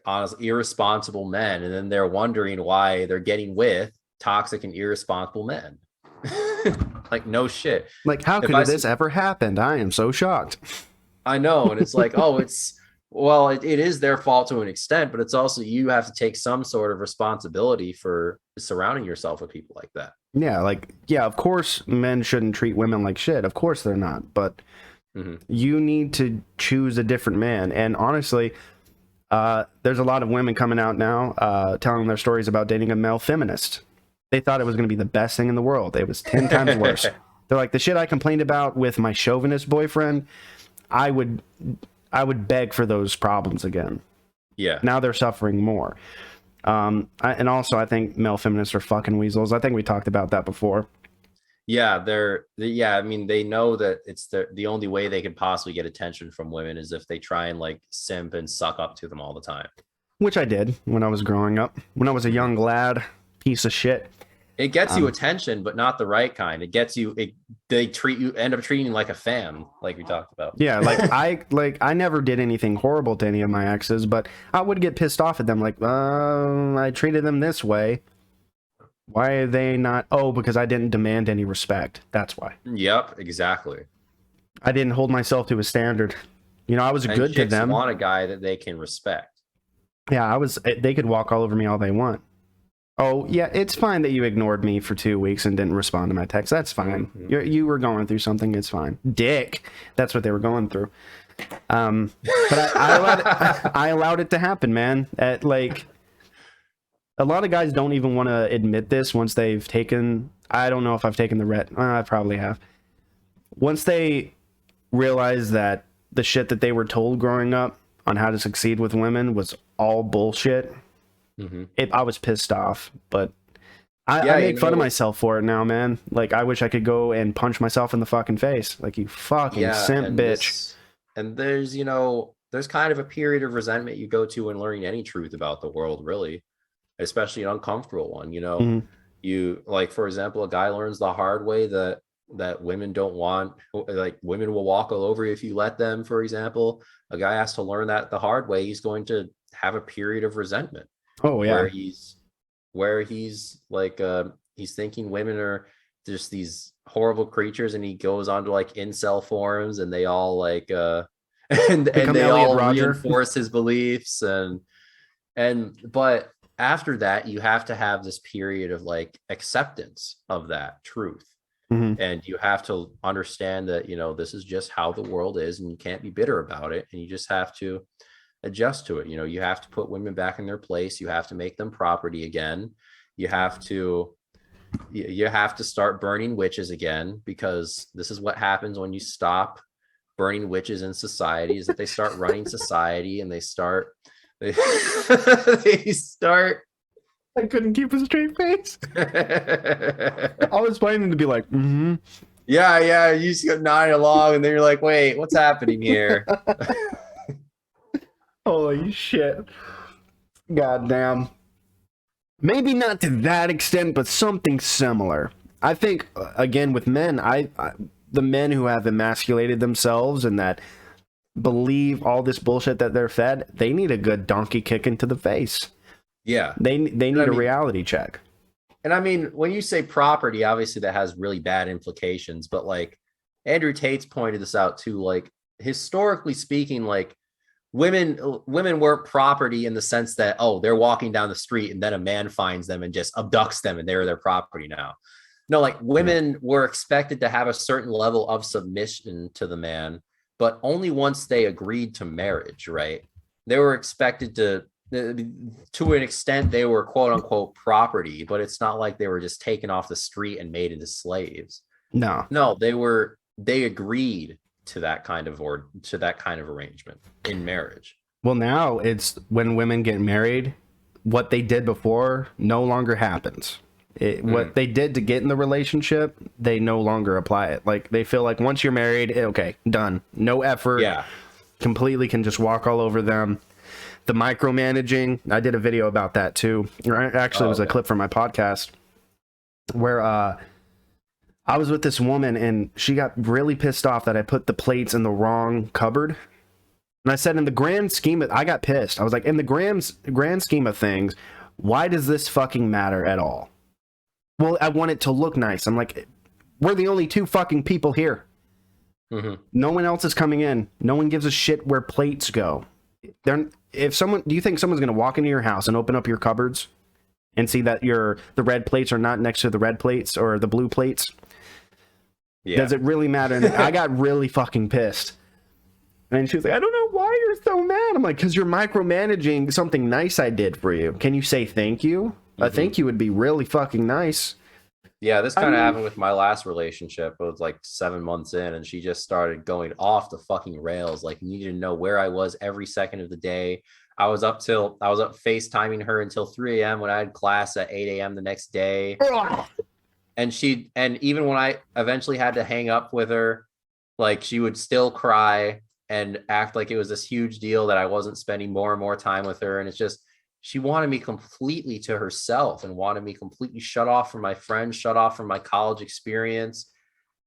honestly irresponsible men, and then they're wondering why they're getting with toxic and irresponsible men. Like, no shit. Like, how could this ever happened? I am so shocked. I know, and it's like, it is their fault to an extent, but it's also you have to take some sort of responsibility for surrounding yourself with people like that. Yeah, of course men shouldn't treat women like shit. Of course they're not, but you need to choose a different man. And honestly, there's a lot of women coming out now telling their stories about dating a male feminist. They thought it was going to be the best thing in the world. It was 10 times worse. They're like, the shit I complained about with my chauvinist boyfriend, I would beg for those problems again. Yeah. Now they're suffering more. And also I think male feminists are fucking weasels. I think we talked about that before. Yeah, I mean, they know that it's the only way they could possibly get attention from women is if they try and like simp and suck up to them all the time. Which I did when I was growing up. When I was a young lad, piece of shit. It gets you attention, but not the right kind. It gets you. They end up treating you like a fan, like we talked about. Yeah, I never did anything horrible to any of my exes, but I would get pissed off at them. Like, I treated them this way. Why are they not? Oh, because I didn't demand any respect. That's why. Yep, exactly. I didn't hold myself to a standard. I was good to them. Want a guy that they can respect. Yeah, I was. They could walk all over me all they want. Oh, yeah, it's fine that you ignored me for 2 weeks and didn't respond to my text. That's fine. Mm-hmm. You were going through something. It's fine. Dick. That's what they were going through. But I allowed it to happen, man. A lot of guys don't even want to admit this once they've taken... I don't know if I've taken the ret. I probably have. Once they realize that the shit that they were told growing up on how to succeed with women was all bullshit... Mm-hmm. I was pissed off, but I make fun of myself for it now, man. Like, I wish I could go and punch myself in the fucking face. Like, you fucking simp bitch. And there's kind of a period of resentment you go to when learning any truth about the world, really, especially an uncomfortable one. Mm-hmm. You, like, for example, a guy learns the hard way that women don't want, like, women will walk all over you if you let them, for example. A guy has to learn that the hard way. He's going to have a period of resentment. Oh yeah, where he's like he's thinking women are just these horrible creatures, and he goes onto like incel forums, and they all like and they all reinforce his beliefs, but after that you have to have this period of like acceptance of that truth. Mm-hmm. And you have to understand that this is just how the world is, and you can't be bitter about it, and you just have to adjust to it. You have to put women back in their place. You have to make them property again. You have to start burning witches again, because this is what happens when you stop burning witches in society, is that they start running society, and they start I couldn't keep a straight face. I was planning to be like, mm-hmm. Yeah, you just got nodding along, and then you're like, wait, what's happening here? Holy shit. Goddamn. Maybe not to that extent, but something similar. I think, again, with men, the men who have emasculated themselves and that believe all this bullshit that they're fed, they need a good donkey kick into the face. Yeah. They need a reality check. And I mean, when you say property, obviously that has really bad implications, but like Andrew Tate's pointed this out too, like historically speaking, like women weren't property in the sense that, oh, they're walking down the street and then a man finds them and just abducts them and they're their property now. No, like women were expected to have a certain level of submission to the man, but only once they agreed to marriage, right? They were expected to an extent, they were quote unquote property, but it's not like they were just taken off the street and made into slaves. No, they agreed to that kind of arrangement in marriage. Well, now it's when women get married, what they did before no longer happens. What they did to get in the relationship, they no longer apply it. Like, they feel like once you're married, okay, done. No effort. Yeah. Completely can just walk all over them. The micromanaging, I did a video about that too. Actually, it was a clip from my podcast where I was with this woman, and she got really pissed off that I put the plates in the wrong cupboard. And I said, in the grand scheme of, I got pissed. I was like, in the grand scheme of things, why does this fucking matter at all? Well, I want it to look nice. I'm like, we're the only two fucking people here. Mm-hmm. No one else is coming in. No one gives a shit where plates go. Do you think someone's going to walk into your house and open up your cupboards and see that the red plates are not next to the red plates or the blue plates? Yeah. Does it really matter? And I got really fucking pissed. And she was like, I don't know why you're so mad. I'm like, because you're micromanaging something nice I did for you. Can you say thank you? Mm-hmm. A thank you would be really fucking nice. Yeah, this kind of happened with my last relationship. It was like 7 months in, and she just started going off the fucking rails. Like, needed to know where I was every second of the day. I was up FaceTiming her until 3 a.m. when I had class at 8 a.m. the next day. And even when I eventually had to hang up with her, like she would still cry and act like it was this huge deal that I wasn't spending more and more time with her. And it's just, she wanted me completely to herself and wanted me completely shut off from my friends, shut off from my college experience.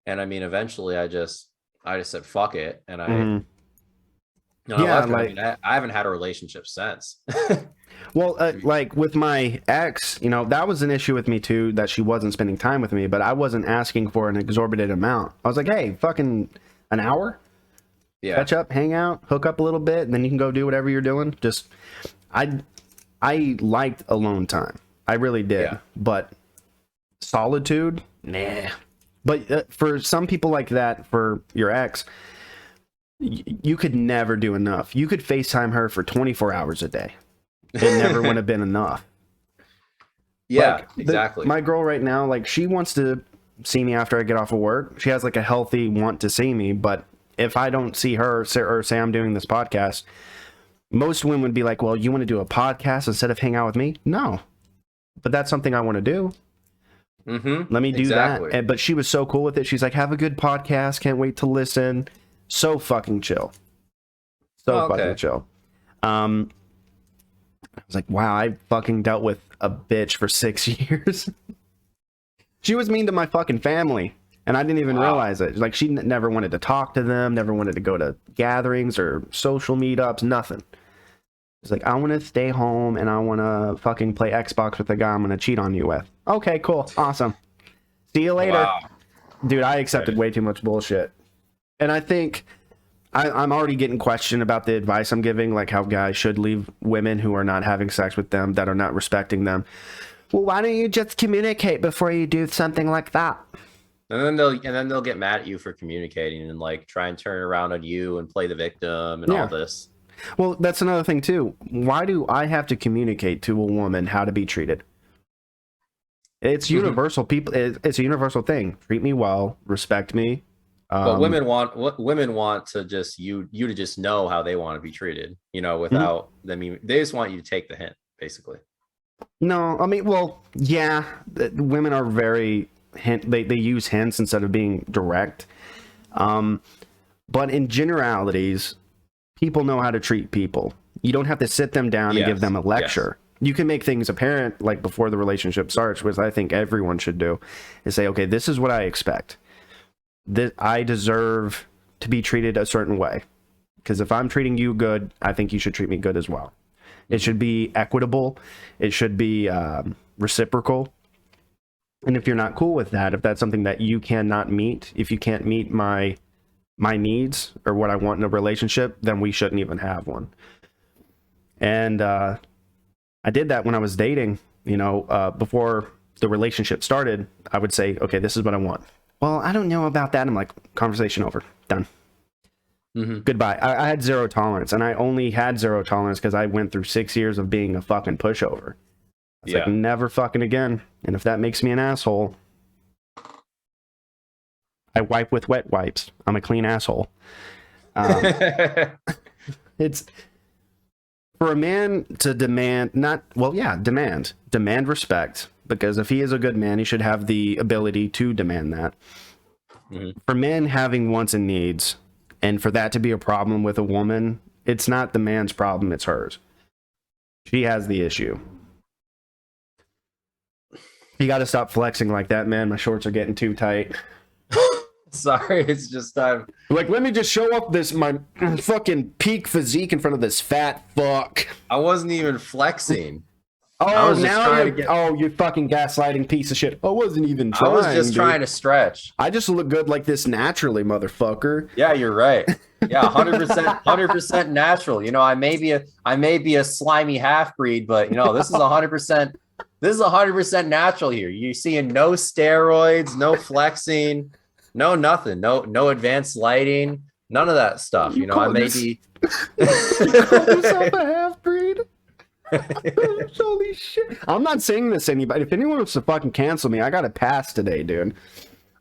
And I mean, eventually I just said, fuck it. And I left her. like, I haven't had a relationship since. well, like with my ex, that was an issue with me too, that she wasn't spending time with me, but I wasn't asking for an exorbitant amount. I was like, hey, fucking an hour, catch up, hang out, hook up a little bit, and then you can go do whatever you're doing. Just, I liked alone time. I really did. But solitude, nah. But for some people like that, for your ex, you could never do enough. You could FaceTime her for 24 hours a day. It never would have been enough. Yeah, like, exactly. My girl right now, like, she wants to see me after I get off of work. She has like a healthy want to see me, but if I don't see her or say I'm doing this podcast, most women would be like, well, you want to do a podcast instead of hang out with me? No. But that's something I want to do. Let me do that. But she was so cool with it. She's like, have a good podcast. Can't wait to listen. So fucking chill. Fucking chill. I was like, wow, I fucking dealt with a bitch for 6 years. She was mean to my fucking family, and I didn't even realize it. Like, she never wanted to talk to them, never wanted to go to gatherings or social meetups, nothing. It's like, I want to stay home, and I want to fucking play Xbox with the guy I'm going to cheat on you with. Okay, cool. Awesome. See you later. Wow. Dude, I accepted way too much bullshit. And I think I'm already getting questioned about the advice I'm giving, like how guys should leave women who are not having sex with them, that are not respecting them. Well, why don't you just communicate before you do something like that? And then they'll get mad at you for communicating and like try and turn around on you and play the victim and all this. Well, that's another thing too. Why do I have to communicate to a woman how to be treated? It's universal. People, it's a universal thing. Treat me well, respect me. But women want to just you to just know how they want to be treated, without them. They just want you to take the hint, basically. No, I mean, well, yeah, women are very hint. They use hints instead of being direct. But in generalities, people know how to treat people. You don't have to sit them down and give them a lecture. You can make things apparent, like before the relationship starts, which I think everyone should do, is say, okay, this is what I expect. That I deserve to be treated a certain way, because if I'm treating you good, I think you should treat me good as well. It should be equitable. It should be reciprocal. And if you're not cool with that, if that's something that you cannot meet, if you can't meet my needs or what I want in a relationship, then we shouldn't even have one. And I did that when I was dating. Before the relationship started, I would say, okay, this is what I want. Well, I don't know about that. I'm like, conversation over. Done. Goodbye. I had zero tolerance, and I only had zero tolerance because I went through 6 years of being a fucking pushover. It's like, never fucking again. And if that makes me an asshole, I wipe with wet wipes. I'm a clean asshole. It's for a man to demand, demand respect. Because if he is a good man, he should have the ability to demand that. For men having wants and needs, and for that to be a problem with a woman, it's not the man's problem, it's hers. She has the issue. You got to stop flexing like that, man. My shorts are getting too tight. Sorry, it's just time. Like, let me just show off my fucking peak physique in front of this fat fuck. I wasn't even flexing. Oh, now you fucking gaslighting piece of shit. I wasn't even trying. I was just trying to stretch. I just look good like this naturally, motherfucker. Yeah, you're right. Yeah, 100% natural. I may be a slimy half breed, but this is 100%. This is 100% natural here. You seeing no steroids, no flexing, no nothing, no advanced lighting, none of that stuff. I may be. You call yourself a half breed? Holy shit. I'm not saying this to anybody. If anyone wants to fucking cancel me, I got to pass today, dude.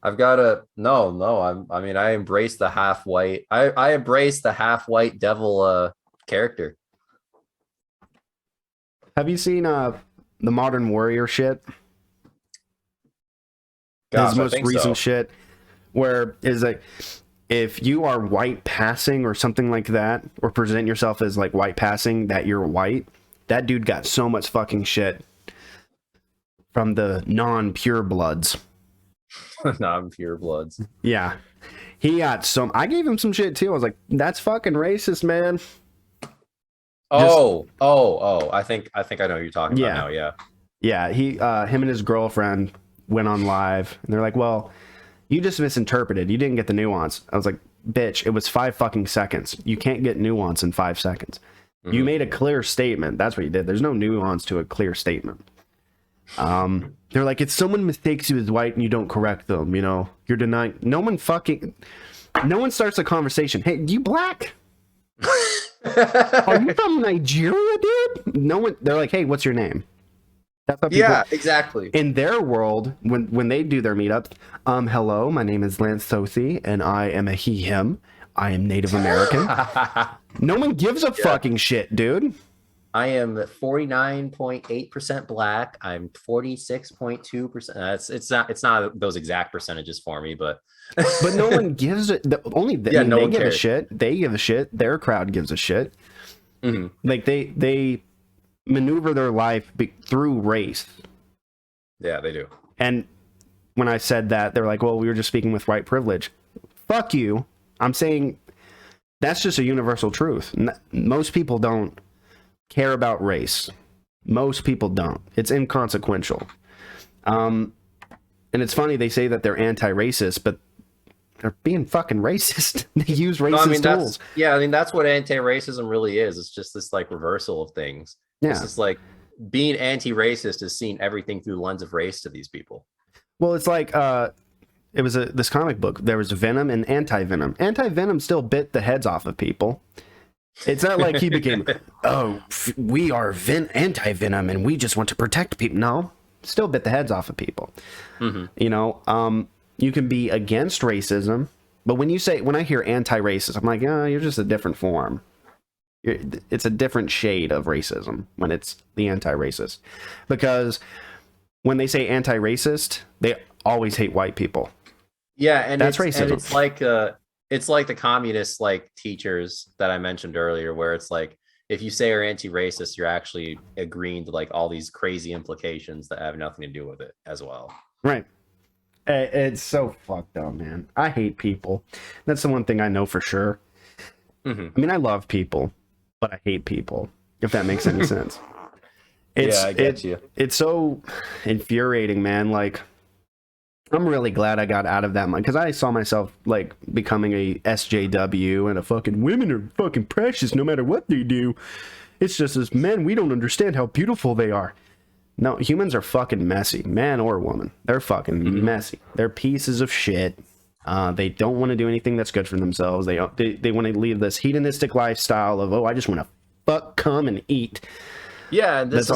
I've got to I embrace the half white. I embrace the half white devil character. Have you seen the Modern Warrior shit? Gosh, His I most think recent so. shit, where is like, if you are white passing or something like that, or present yourself as like white passing that you're white, that dude got so much fucking shit from the non-pure bloods. Non-pure bloods. Yeah. He got some. I gave him some shit too. I was like, that's fucking racist, man. Just, Oh. I think I know what you're talking about yeah. now. Yeah. Yeah. Him and his girlfriend went on live and they're like, well, you just misinterpreted. You didn't get the nuance. I was like, bitch, it was 5 fucking seconds. You can't get nuance in 5 seconds. You made a clear statement. That's what you did. There's no nuance to a clear statement. They're like, if someone mistakes you as white and you don't correct them, you know, you're denying. No one starts a conversation. Hey, you black? Are you from Nigeria, dude? No one. They're like, hey, what's your name? That's how people. Yeah, exactly. In their world, when they do their meetups, hello, my name is Lance Sosi, and I am a he/him. I am Native American. No one gives a fucking shit, dude. I am 49.8% black. I'm 46.2%. It's not those exact percentages for me, but but no one gives it. Yeah, no they one give cares. a shit. They give a shit. Their crowd gives a shit. Like they maneuver their life through race. Yeah, they do. And when I said that, they're like, well, we were just speaking with white privilege. Fuck you. I'm saying that's just a universal truth. Most people don't care about race. Most people don't. It's inconsequential. And it's funny they say that they're anti-racist, but they're being fucking racist. They use racist tools. That's what anti-racism really is. It's just this like reversal of things. Yeah. It's just like being anti-racist is seeing everything through the lens of race to these people. Well, it's like it was this comic book. There was Venom and Anti-Venom. Anti-Venom still bit the heads off of people. It's not like he became, we are Anti-Venom and we just want to protect people. No, still bit the heads off of people. You know, you can be against racism, but when I hear anti-racist, I'm like, you're just a different form. It's a different shade of racism when it's the anti-racist. Because when they say anti-racist, they always hate white people. Yeah, and that's racism. And it's like the communist like teachers that I mentioned earlier, where it's like if you say you're anti-racist, you're actually agreeing to like all these crazy implications that have nothing to do with it as well. Right. It's so fucked up, man. I hate people. That's the one thing I know for sure. I mean, I love people, but I hate people, if that makes any sense. I get you. It's so infuriating, man. Like, I'm really glad I got out of that, because I saw myself like becoming a SJW and a fucking women are fucking precious no matter what they do. It's just as men, we don't understand how beautiful they are. No, humans are fucking messy, man or woman. They're fucking messy. They're pieces of shit. They don't want to do anything that's good for themselves. They want to leave this hedonistic lifestyle of, I just want to fuck, come, and eat. Yeah, and this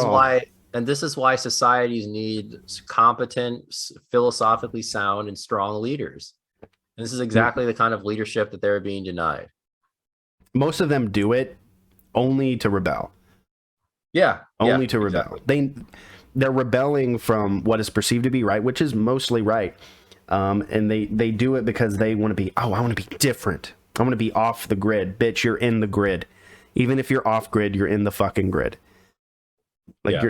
is why societies need competent, philosophically sound, and strong leaders. And this is exactly the kind of leadership that they're being denied. Most of them do it only to rebel. Yeah, only to rebel. Exactly. They're rebelling from what is perceived to be right, which is mostly right. And they do it because they want to be, I want to be different. I want to be off the grid. Bitch, you're in the grid. Even if you're off grid, you're in the fucking grid. Like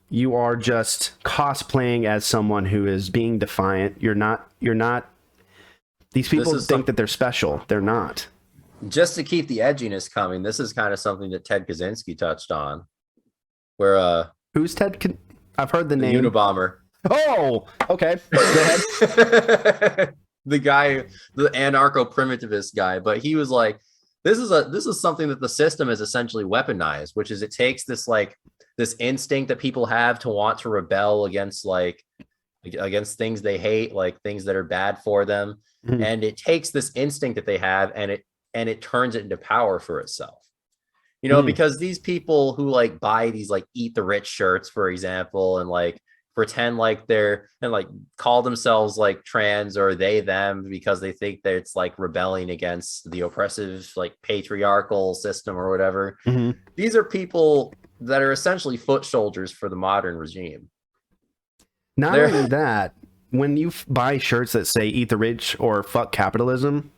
you are just cosplaying as someone who is being defiant. You're not, these people think that they're special. They're not. Just to keep the edginess coming, this is kind of something that Ted Kaczynski touched on. Where who's Ted? I've heard the name. Unabomber. Oh, okay. Go ahead. The guy, the anarcho-primitivist guy, but he was like, this is something that the system is essentially weaponized, which is it takes this instinct that people have to want to rebel against against things they hate, like things that are bad for them, and it takes this instinct that they have and it turns it into power for itself. You know, because these people who like buy these like eat the rich shirts, for example, and like pretend like they're and like call themselves like trans or they them because they think that it's like rebelling against the oppressive like patriarchal system or whatever. These are people that are essentially foot soldiers for the modern regime. Not only that, when you buy shirts that say "Eat the Rich" or "Fuck Capitalism,"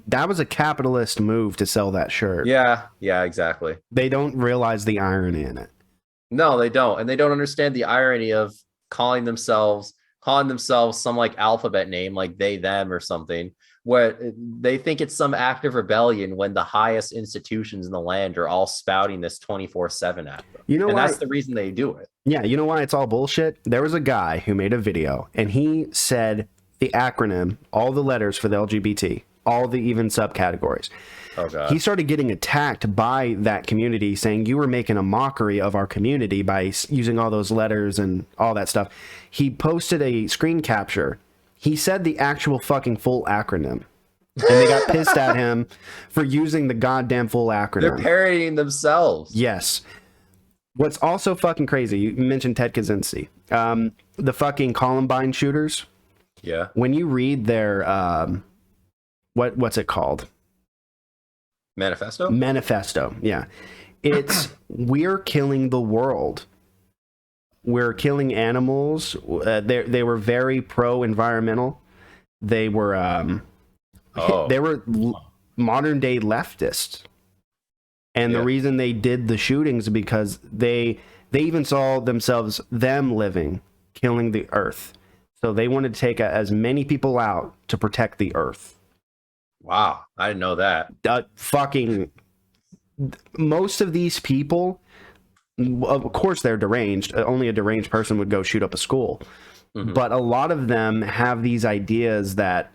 that was a capitalist move to sell that shirt. Yeah, exactly. They don't realize the irony in it. No, they don't, and they don't understand the irony of calling themselves some like alphabet name, like they them or something, where they think it's some act of rebellion when the highest institutions in the land are all spouting this 24/7 at them. You know and why? that's the reason they do it. Yeah, you know why it's all bullshit? There was a guy who made a video and he said the acronym, all the letters for the LGBT, all the even subcategories. Oh, God. He started getting attacked by that community saying you were making a mockery of our community by using all those letters and all that stuff. He posted a screen capture. He said the actual fucking full acronym. And they got pissed at him for using the goddamn full acronym. They're parodying themselves. Yes. What's also fucking crazy, you mentioned Ted Kaczynski. The fucking Columbine shooters. Yeah. When you read their, what's it called? Manifesto, yeah. It's, we're killing the world. We're killing animals. They were very pro-environmental. They were, modern day leftists. And the reason they did the shootings is because they even saw themselves, them living, killing the earth. So they wanted to take as many people out to protect the earth. Wow, I didn't know that. Most of these people, of course they're deranged. Only a deranged person would go shoot up a school. Mm-hmm. But a lot of them have these ideas that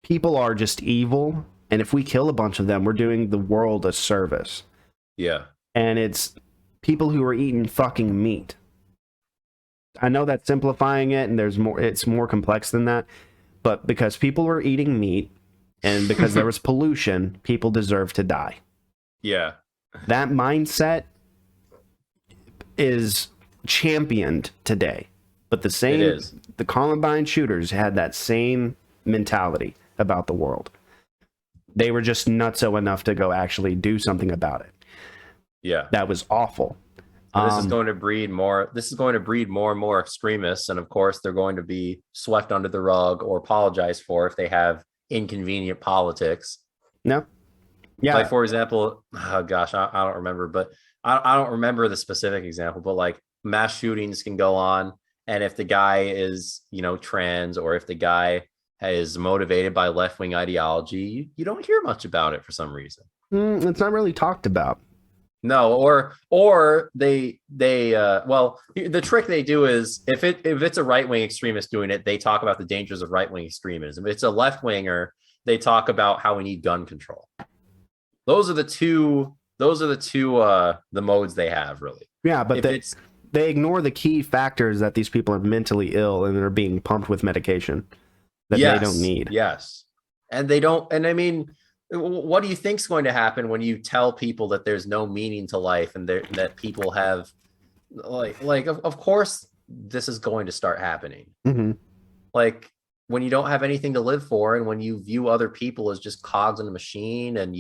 people are just evil. And if we kill a bunch of them, we're doing the world a service. Yeah. And it's people who are eating fucking meat. I know that's simplifying it, and it's more complex than that. But because people were eating meat, and because there was pollution, people deserve to die. Yeah. That mindset is championed today. But the Columbine shooters had that same mentality about the world. They were just nutso enough to go actually do something about it. Yeah. That was awful. This is going to breed more and more extremists, and of course they're going to be swept under the rug or apologized for if they have inconvenient politics. No. Yeah. Like, for example, oh gosh, I don't remember, but I don't remember the specific example, but like mass shootings can go on, and if the guy is, trans, or if the guy is motivated by left-wing ideology, you don't hear much about it for some reason. It's not really talked about. No, or the trick they do is if it's a right-wing extremist doing it, they talk about the dangers of right-wing extremism. If it's a left-winger, they talk about how we need gun control. Those are the two the modes they have, really. Yeah, but they ignore the key factors that these people are mentally ill and they're being pumped with medication that they don't need. Yes. And they don't, and I mean, what do you think's going to happen when you tell people that there's no meaning to life and that people have of course this is going to start happening. Mm-hmm. Like when you don't have anything to live for, and when you view other people as just cogs in a machine, and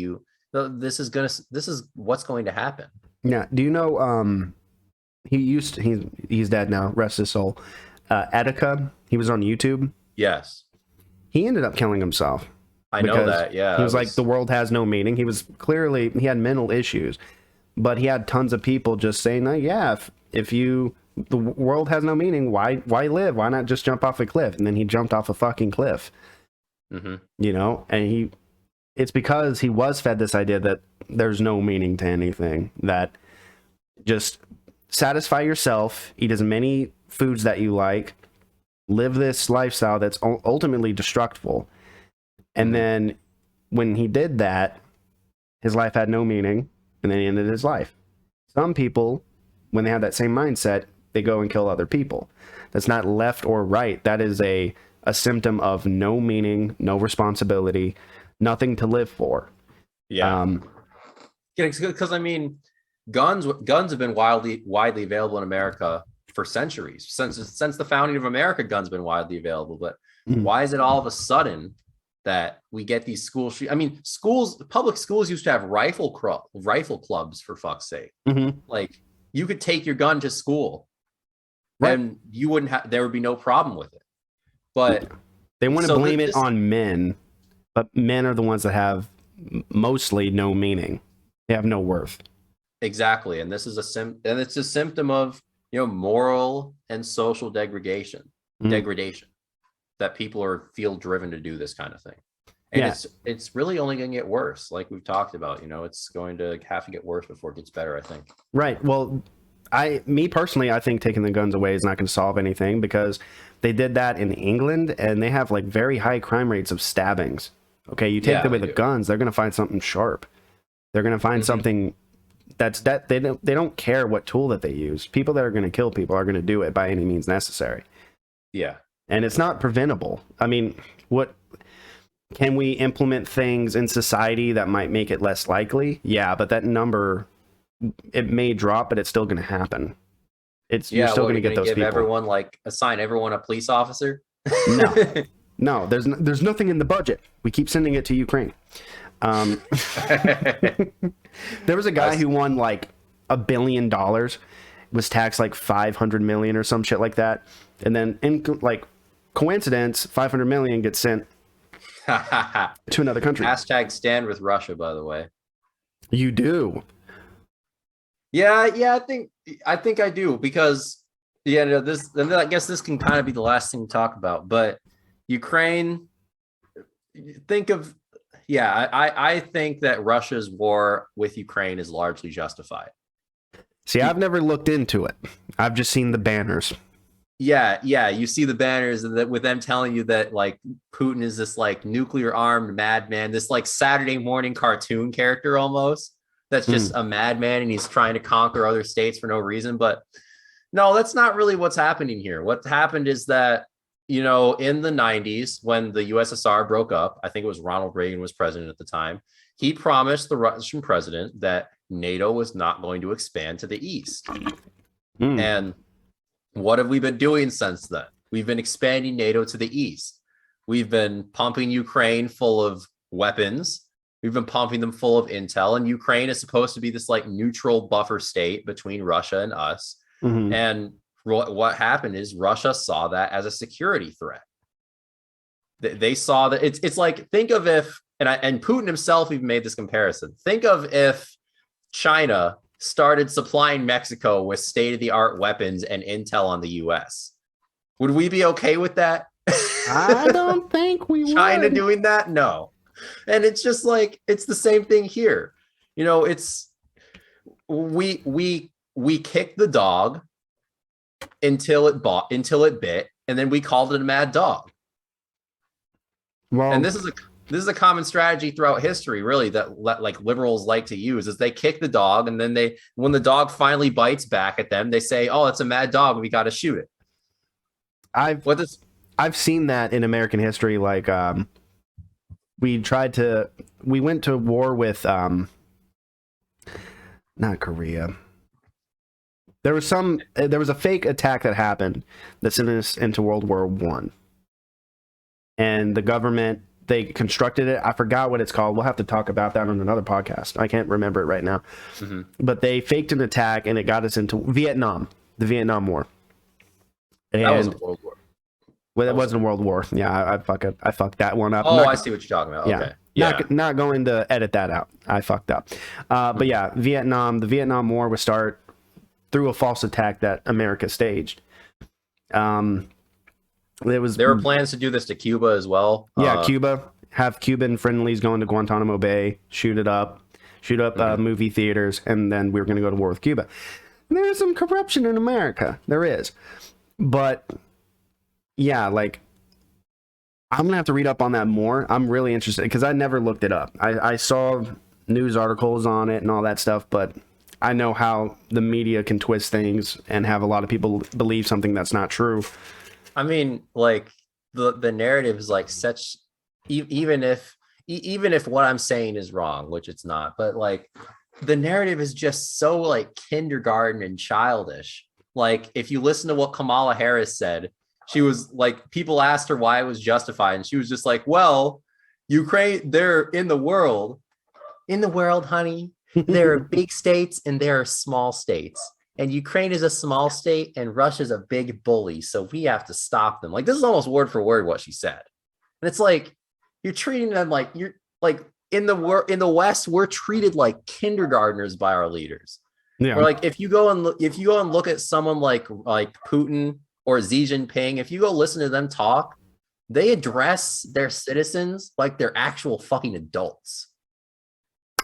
this is what's going to happen. Yeah. Do you know, he's dead now, rest his soul. Etika, he was on YouTube. Yes. He ended up killing himself. I know that, yeah. He was like, the world has no meaning. He he had mental issues, but he had tons of people just saying, if the world has no meaning, why live? Why not just jump off a cliff? And then he jumped off a fucking cliff. Mm-hmm. And it's because he was fed this idea that there's no meaning to anything, that just satisfy yourself, eat as many foods that you like, live this lifestyle that's ultimately destructible. And then when he did that, his life had no meaning, and then he ended his life. Some people, when they have that same mindset, they go and kill other people. That's not left or right. That is a symptom of no meaning, no responsibility, nothing to live for. Yeah. Because I mean, guns have been widely available in America for centuries. Since the founding of America, guns have been widely available. But why is it all of a sudden that we get these I mean, public schools used to have rifle clubs, for fuck's sake. Mm-hmm. Like, you could take your gun to school, Right. and you wouldn't have, there would be no problem with it. But they want to blame it on men, but men are the ones that have mostly no meaning. They have no worth. Exactly. And this is it's a symptom of, moral and social degradation that people feel driven to do this kind of thing. And it's really only going to get worse. Like we've talked about, it's going to have to get worse before it gets better, I think. Right. Well, me personally, I think taking the guns away is not going to solve anything, because they did that in England and they have like very high crime rates of stabbings. Okay. You take away the guns, they're going to find something sharp. They're going to find something they don't care what tool that they use. People that are going to kill people are going to do it by any means necessary. Yeah. And it's not preventable. I mean, what can we implement things in society that might make it less likely? Yeah, but that number, it may drop, but it's still going to happen. You're still going to get those people. Assign everyone a police officer? No, there's nothing in the budget. We keep sending it to Ukraine. There was a guy who won like $1 billion, was taxed like 500 million or some shit like that, and then in like coincidence, 500 million gets sent to another country. Hashtag stand with Russia, by the way. You do? Yeah, I think I do, because this, and I guess this can kind of be the last thing to talk about, but Ukraine, I think that Russia's war with Ukraine is largely justified. See, I've never looked into it. I've just seen the banners. Yeah, you see the banners, and that with them telling you that like Putin is this like nuclear armed madman, this like Saturday morning cartoon character almost, that's just a madman, and he's trying to conquer other states for no reason. But no, that's not really what's happening here. What happened is that, in the 90s, when the USSR broke up, I think it was Ronald Reagan was president at the time, he promised the Russian president that NATO was not going to expand to the east. And what have we been doing since then? We've been expanding NATO to the east. We've been pumping Ukraine full of weapons. We've been pumping them full of intel. And Ukraine is supposed to be this like neutral buffer state between Russia and us. And what happened is Russia saw that as a security threat. They saw that it's like, think of if, and Putin himself even made this comparison. Think of if China started supplying Mexico with state-of-the-art weapons and intel on the US. Would we be okay with that? I don't think we would. China doing that? No. And it's just like, it's the same thing here. It's we kicked the dog until it bit, and then we called it a mad dog. Well, and this is a common strategy throughout history, really, that like liberals like to use, is they kick the dog, and then when the dog finally bites back at them, they say, "Oh, it's a mad dog. We got to shoot it." I've seen that in American history. Like, we went to war with not Korea. There was a fake attack that happened that sent us into World War I. And the government, they constructed it. I forgot what it's called. We'll have to talk about that on another podcast. I can't remember it right now. But they faked an attack, and it got us into Vietnam, the Vietnam War. And that was a World War. Well, it wasn't a World War. Yeah, I fucked that one up. Oh, I see what you're talking about. Okay. Yeah. Not going to edit that out. I fucked up. But yeah, the Vietnam War was start through a false attack that America staged. There were plans to do this to Cuba as well. Yeah, Cuba. Have Cuban friendlies going to Guantanamo Bay, shoot up movie theaters, and then we were going to go to war with Cuba. There's some corruption in America. There is. But yeah, like, I'm going to have to read up on that more. I'm really interested because I never looked it up. I saw news articles on it and all that stuff, but I know how the media can twist things and have a lot of people believe something that's not true. I mean, like, the narrative is like such, even if what I'm saying is wrong, which it's not, but like the narrative is just so like kindergarten and childish. Like, if you listen to what Kamala Harris said, she was like, people asked her why it was justified, and she was just like, well, Ukraine, they're in the world. In the world, honey, there are big states and there are small states. And Ukraine is a small state and Russia's a big bully. So we have to stop them. Like, this is almost word for word what she said. And it's like, you're treating them like you're like in the West, we're treated like kindergartners by our leaders. Yeah. Or like if you go and look at someone like Putin or Xi Jinping, if you go listen to them talk, they address their citizens like they're actual fucking adults.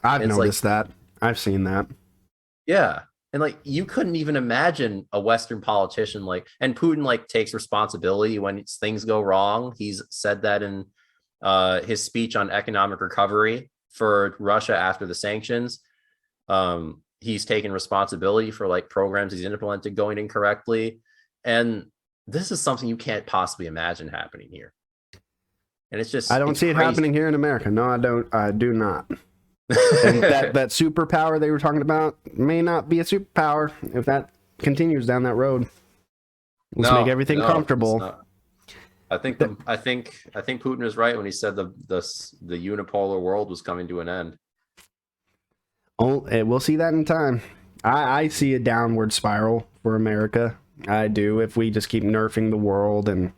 I've noticed that. I've seen that. Yeah. And like, you couldn't even imagine a Western politician and Putin takes responsibility when things go wrong. He's said that in his speech on economic recovery for Russia after the sanctions. He's taken responsibility for programs he's implemented going incorrectly. And this is something you can't possibly imagine happening here. And it's just, I don't see it happening here in America. No, I don't. I do not. And that superpower they were talking about may not be a superpower if that continues down that road. Let's make everything comfortable. I think Putin is right when he said the unipolar world was coming to an end. Oh, we'll see that in time. I see a downward spiral for America. I do. If we just keep nerfing the world and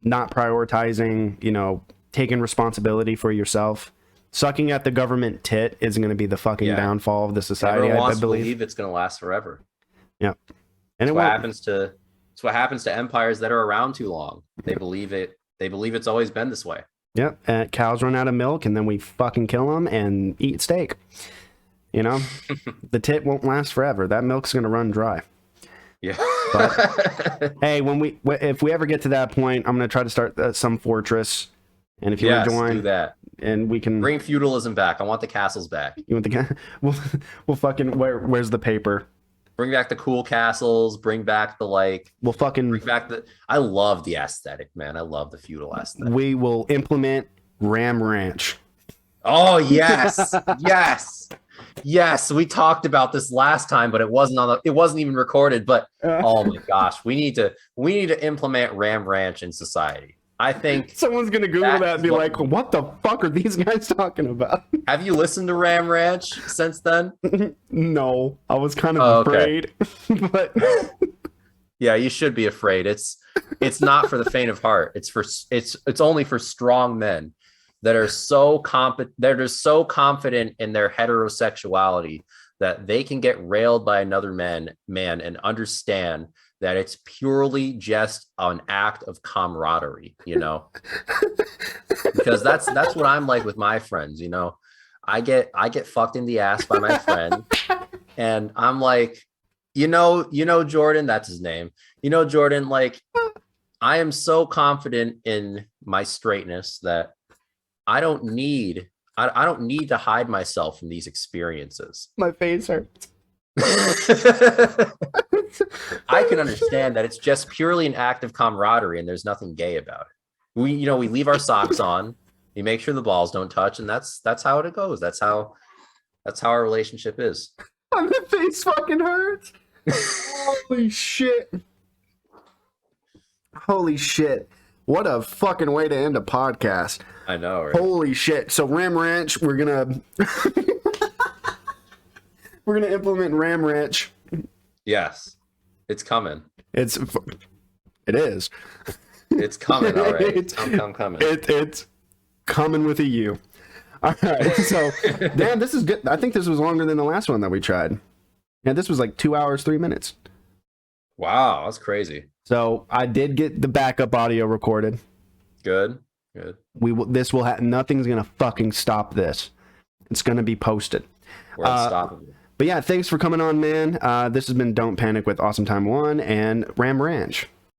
not prioritizing, taking responsibility for yourself. Sucking at the government tit isn't going to be the fucking downfall of the society. Everyone wants to believe it's going to last forever. Yeah, and it's what happens to empires that are around too long. They believe it. They believe it's always been this way. Yep. And cows run out of milk, and then we fucking kill them and eat steak. The tit won't last forever. That milk's going to run dry. Yeah. But hey, if we ever get to that point, I'm going to try to start some fortress. And if you want to join, do that. And we can bring feudalism back. I want the castles back. You want the we'll fucking where's the paper? Bring back the cool castles. Bring back the We'll fucking bring back the. I love the aesthetic, man. I love the feudal aesthetic. We will implement Ram Ranch. Oh yes, yes. We talked about this last time, but it wasn't even recorded. But oh my gosh, we need to implement Ram Ranch in society. I think someone's gonna Google that and be like, "What the fuck are these guys talking about?" Have you listened to Ram Ranch since then? No, I was kind of afraid, but yeah, you should be afraid. It's not for the faint of heart. It's only for strong men that are so confident in their heterosexuality that they can get railed by another man and understand that it's purely just an act of camaraderie, because that's what I'm like with my friends. I get fucked in the ass by my friend, and I'm like, Jordan, that's his name. Jordan, I am so confident in my straightness that I don't need to hide myself from these experiences. My face hurts. I can understand that it's just purely an act of camaraderie and there's nothing gay about it. We leave our socks on, we make sure the balls don't touch, and that's how it goes. That's how our relationship is. My face fucking hurts. Holy shit. Holy shit. What a fucking way to end a podcast. I know, right? Holy shit. So Ram Ranch, we're gonna implement Ram Ranch. Yes. It's coming. It is. It's coming, all right. It's coming. It's coming with a U. All right. So, damn, this is good. I think this was longer than the last one that we tried. Yeah, this was 2 hours, 3 minutes. Wow, that's crazy. So I did get the backup audio recorded. Good. Nothing's gonna fucking stop this. It's gonna be posted. We're unstoppable. But yeah, thanks for coming on, man. This has been Don't Panic with AwsomeTime1 and Ram Ranch.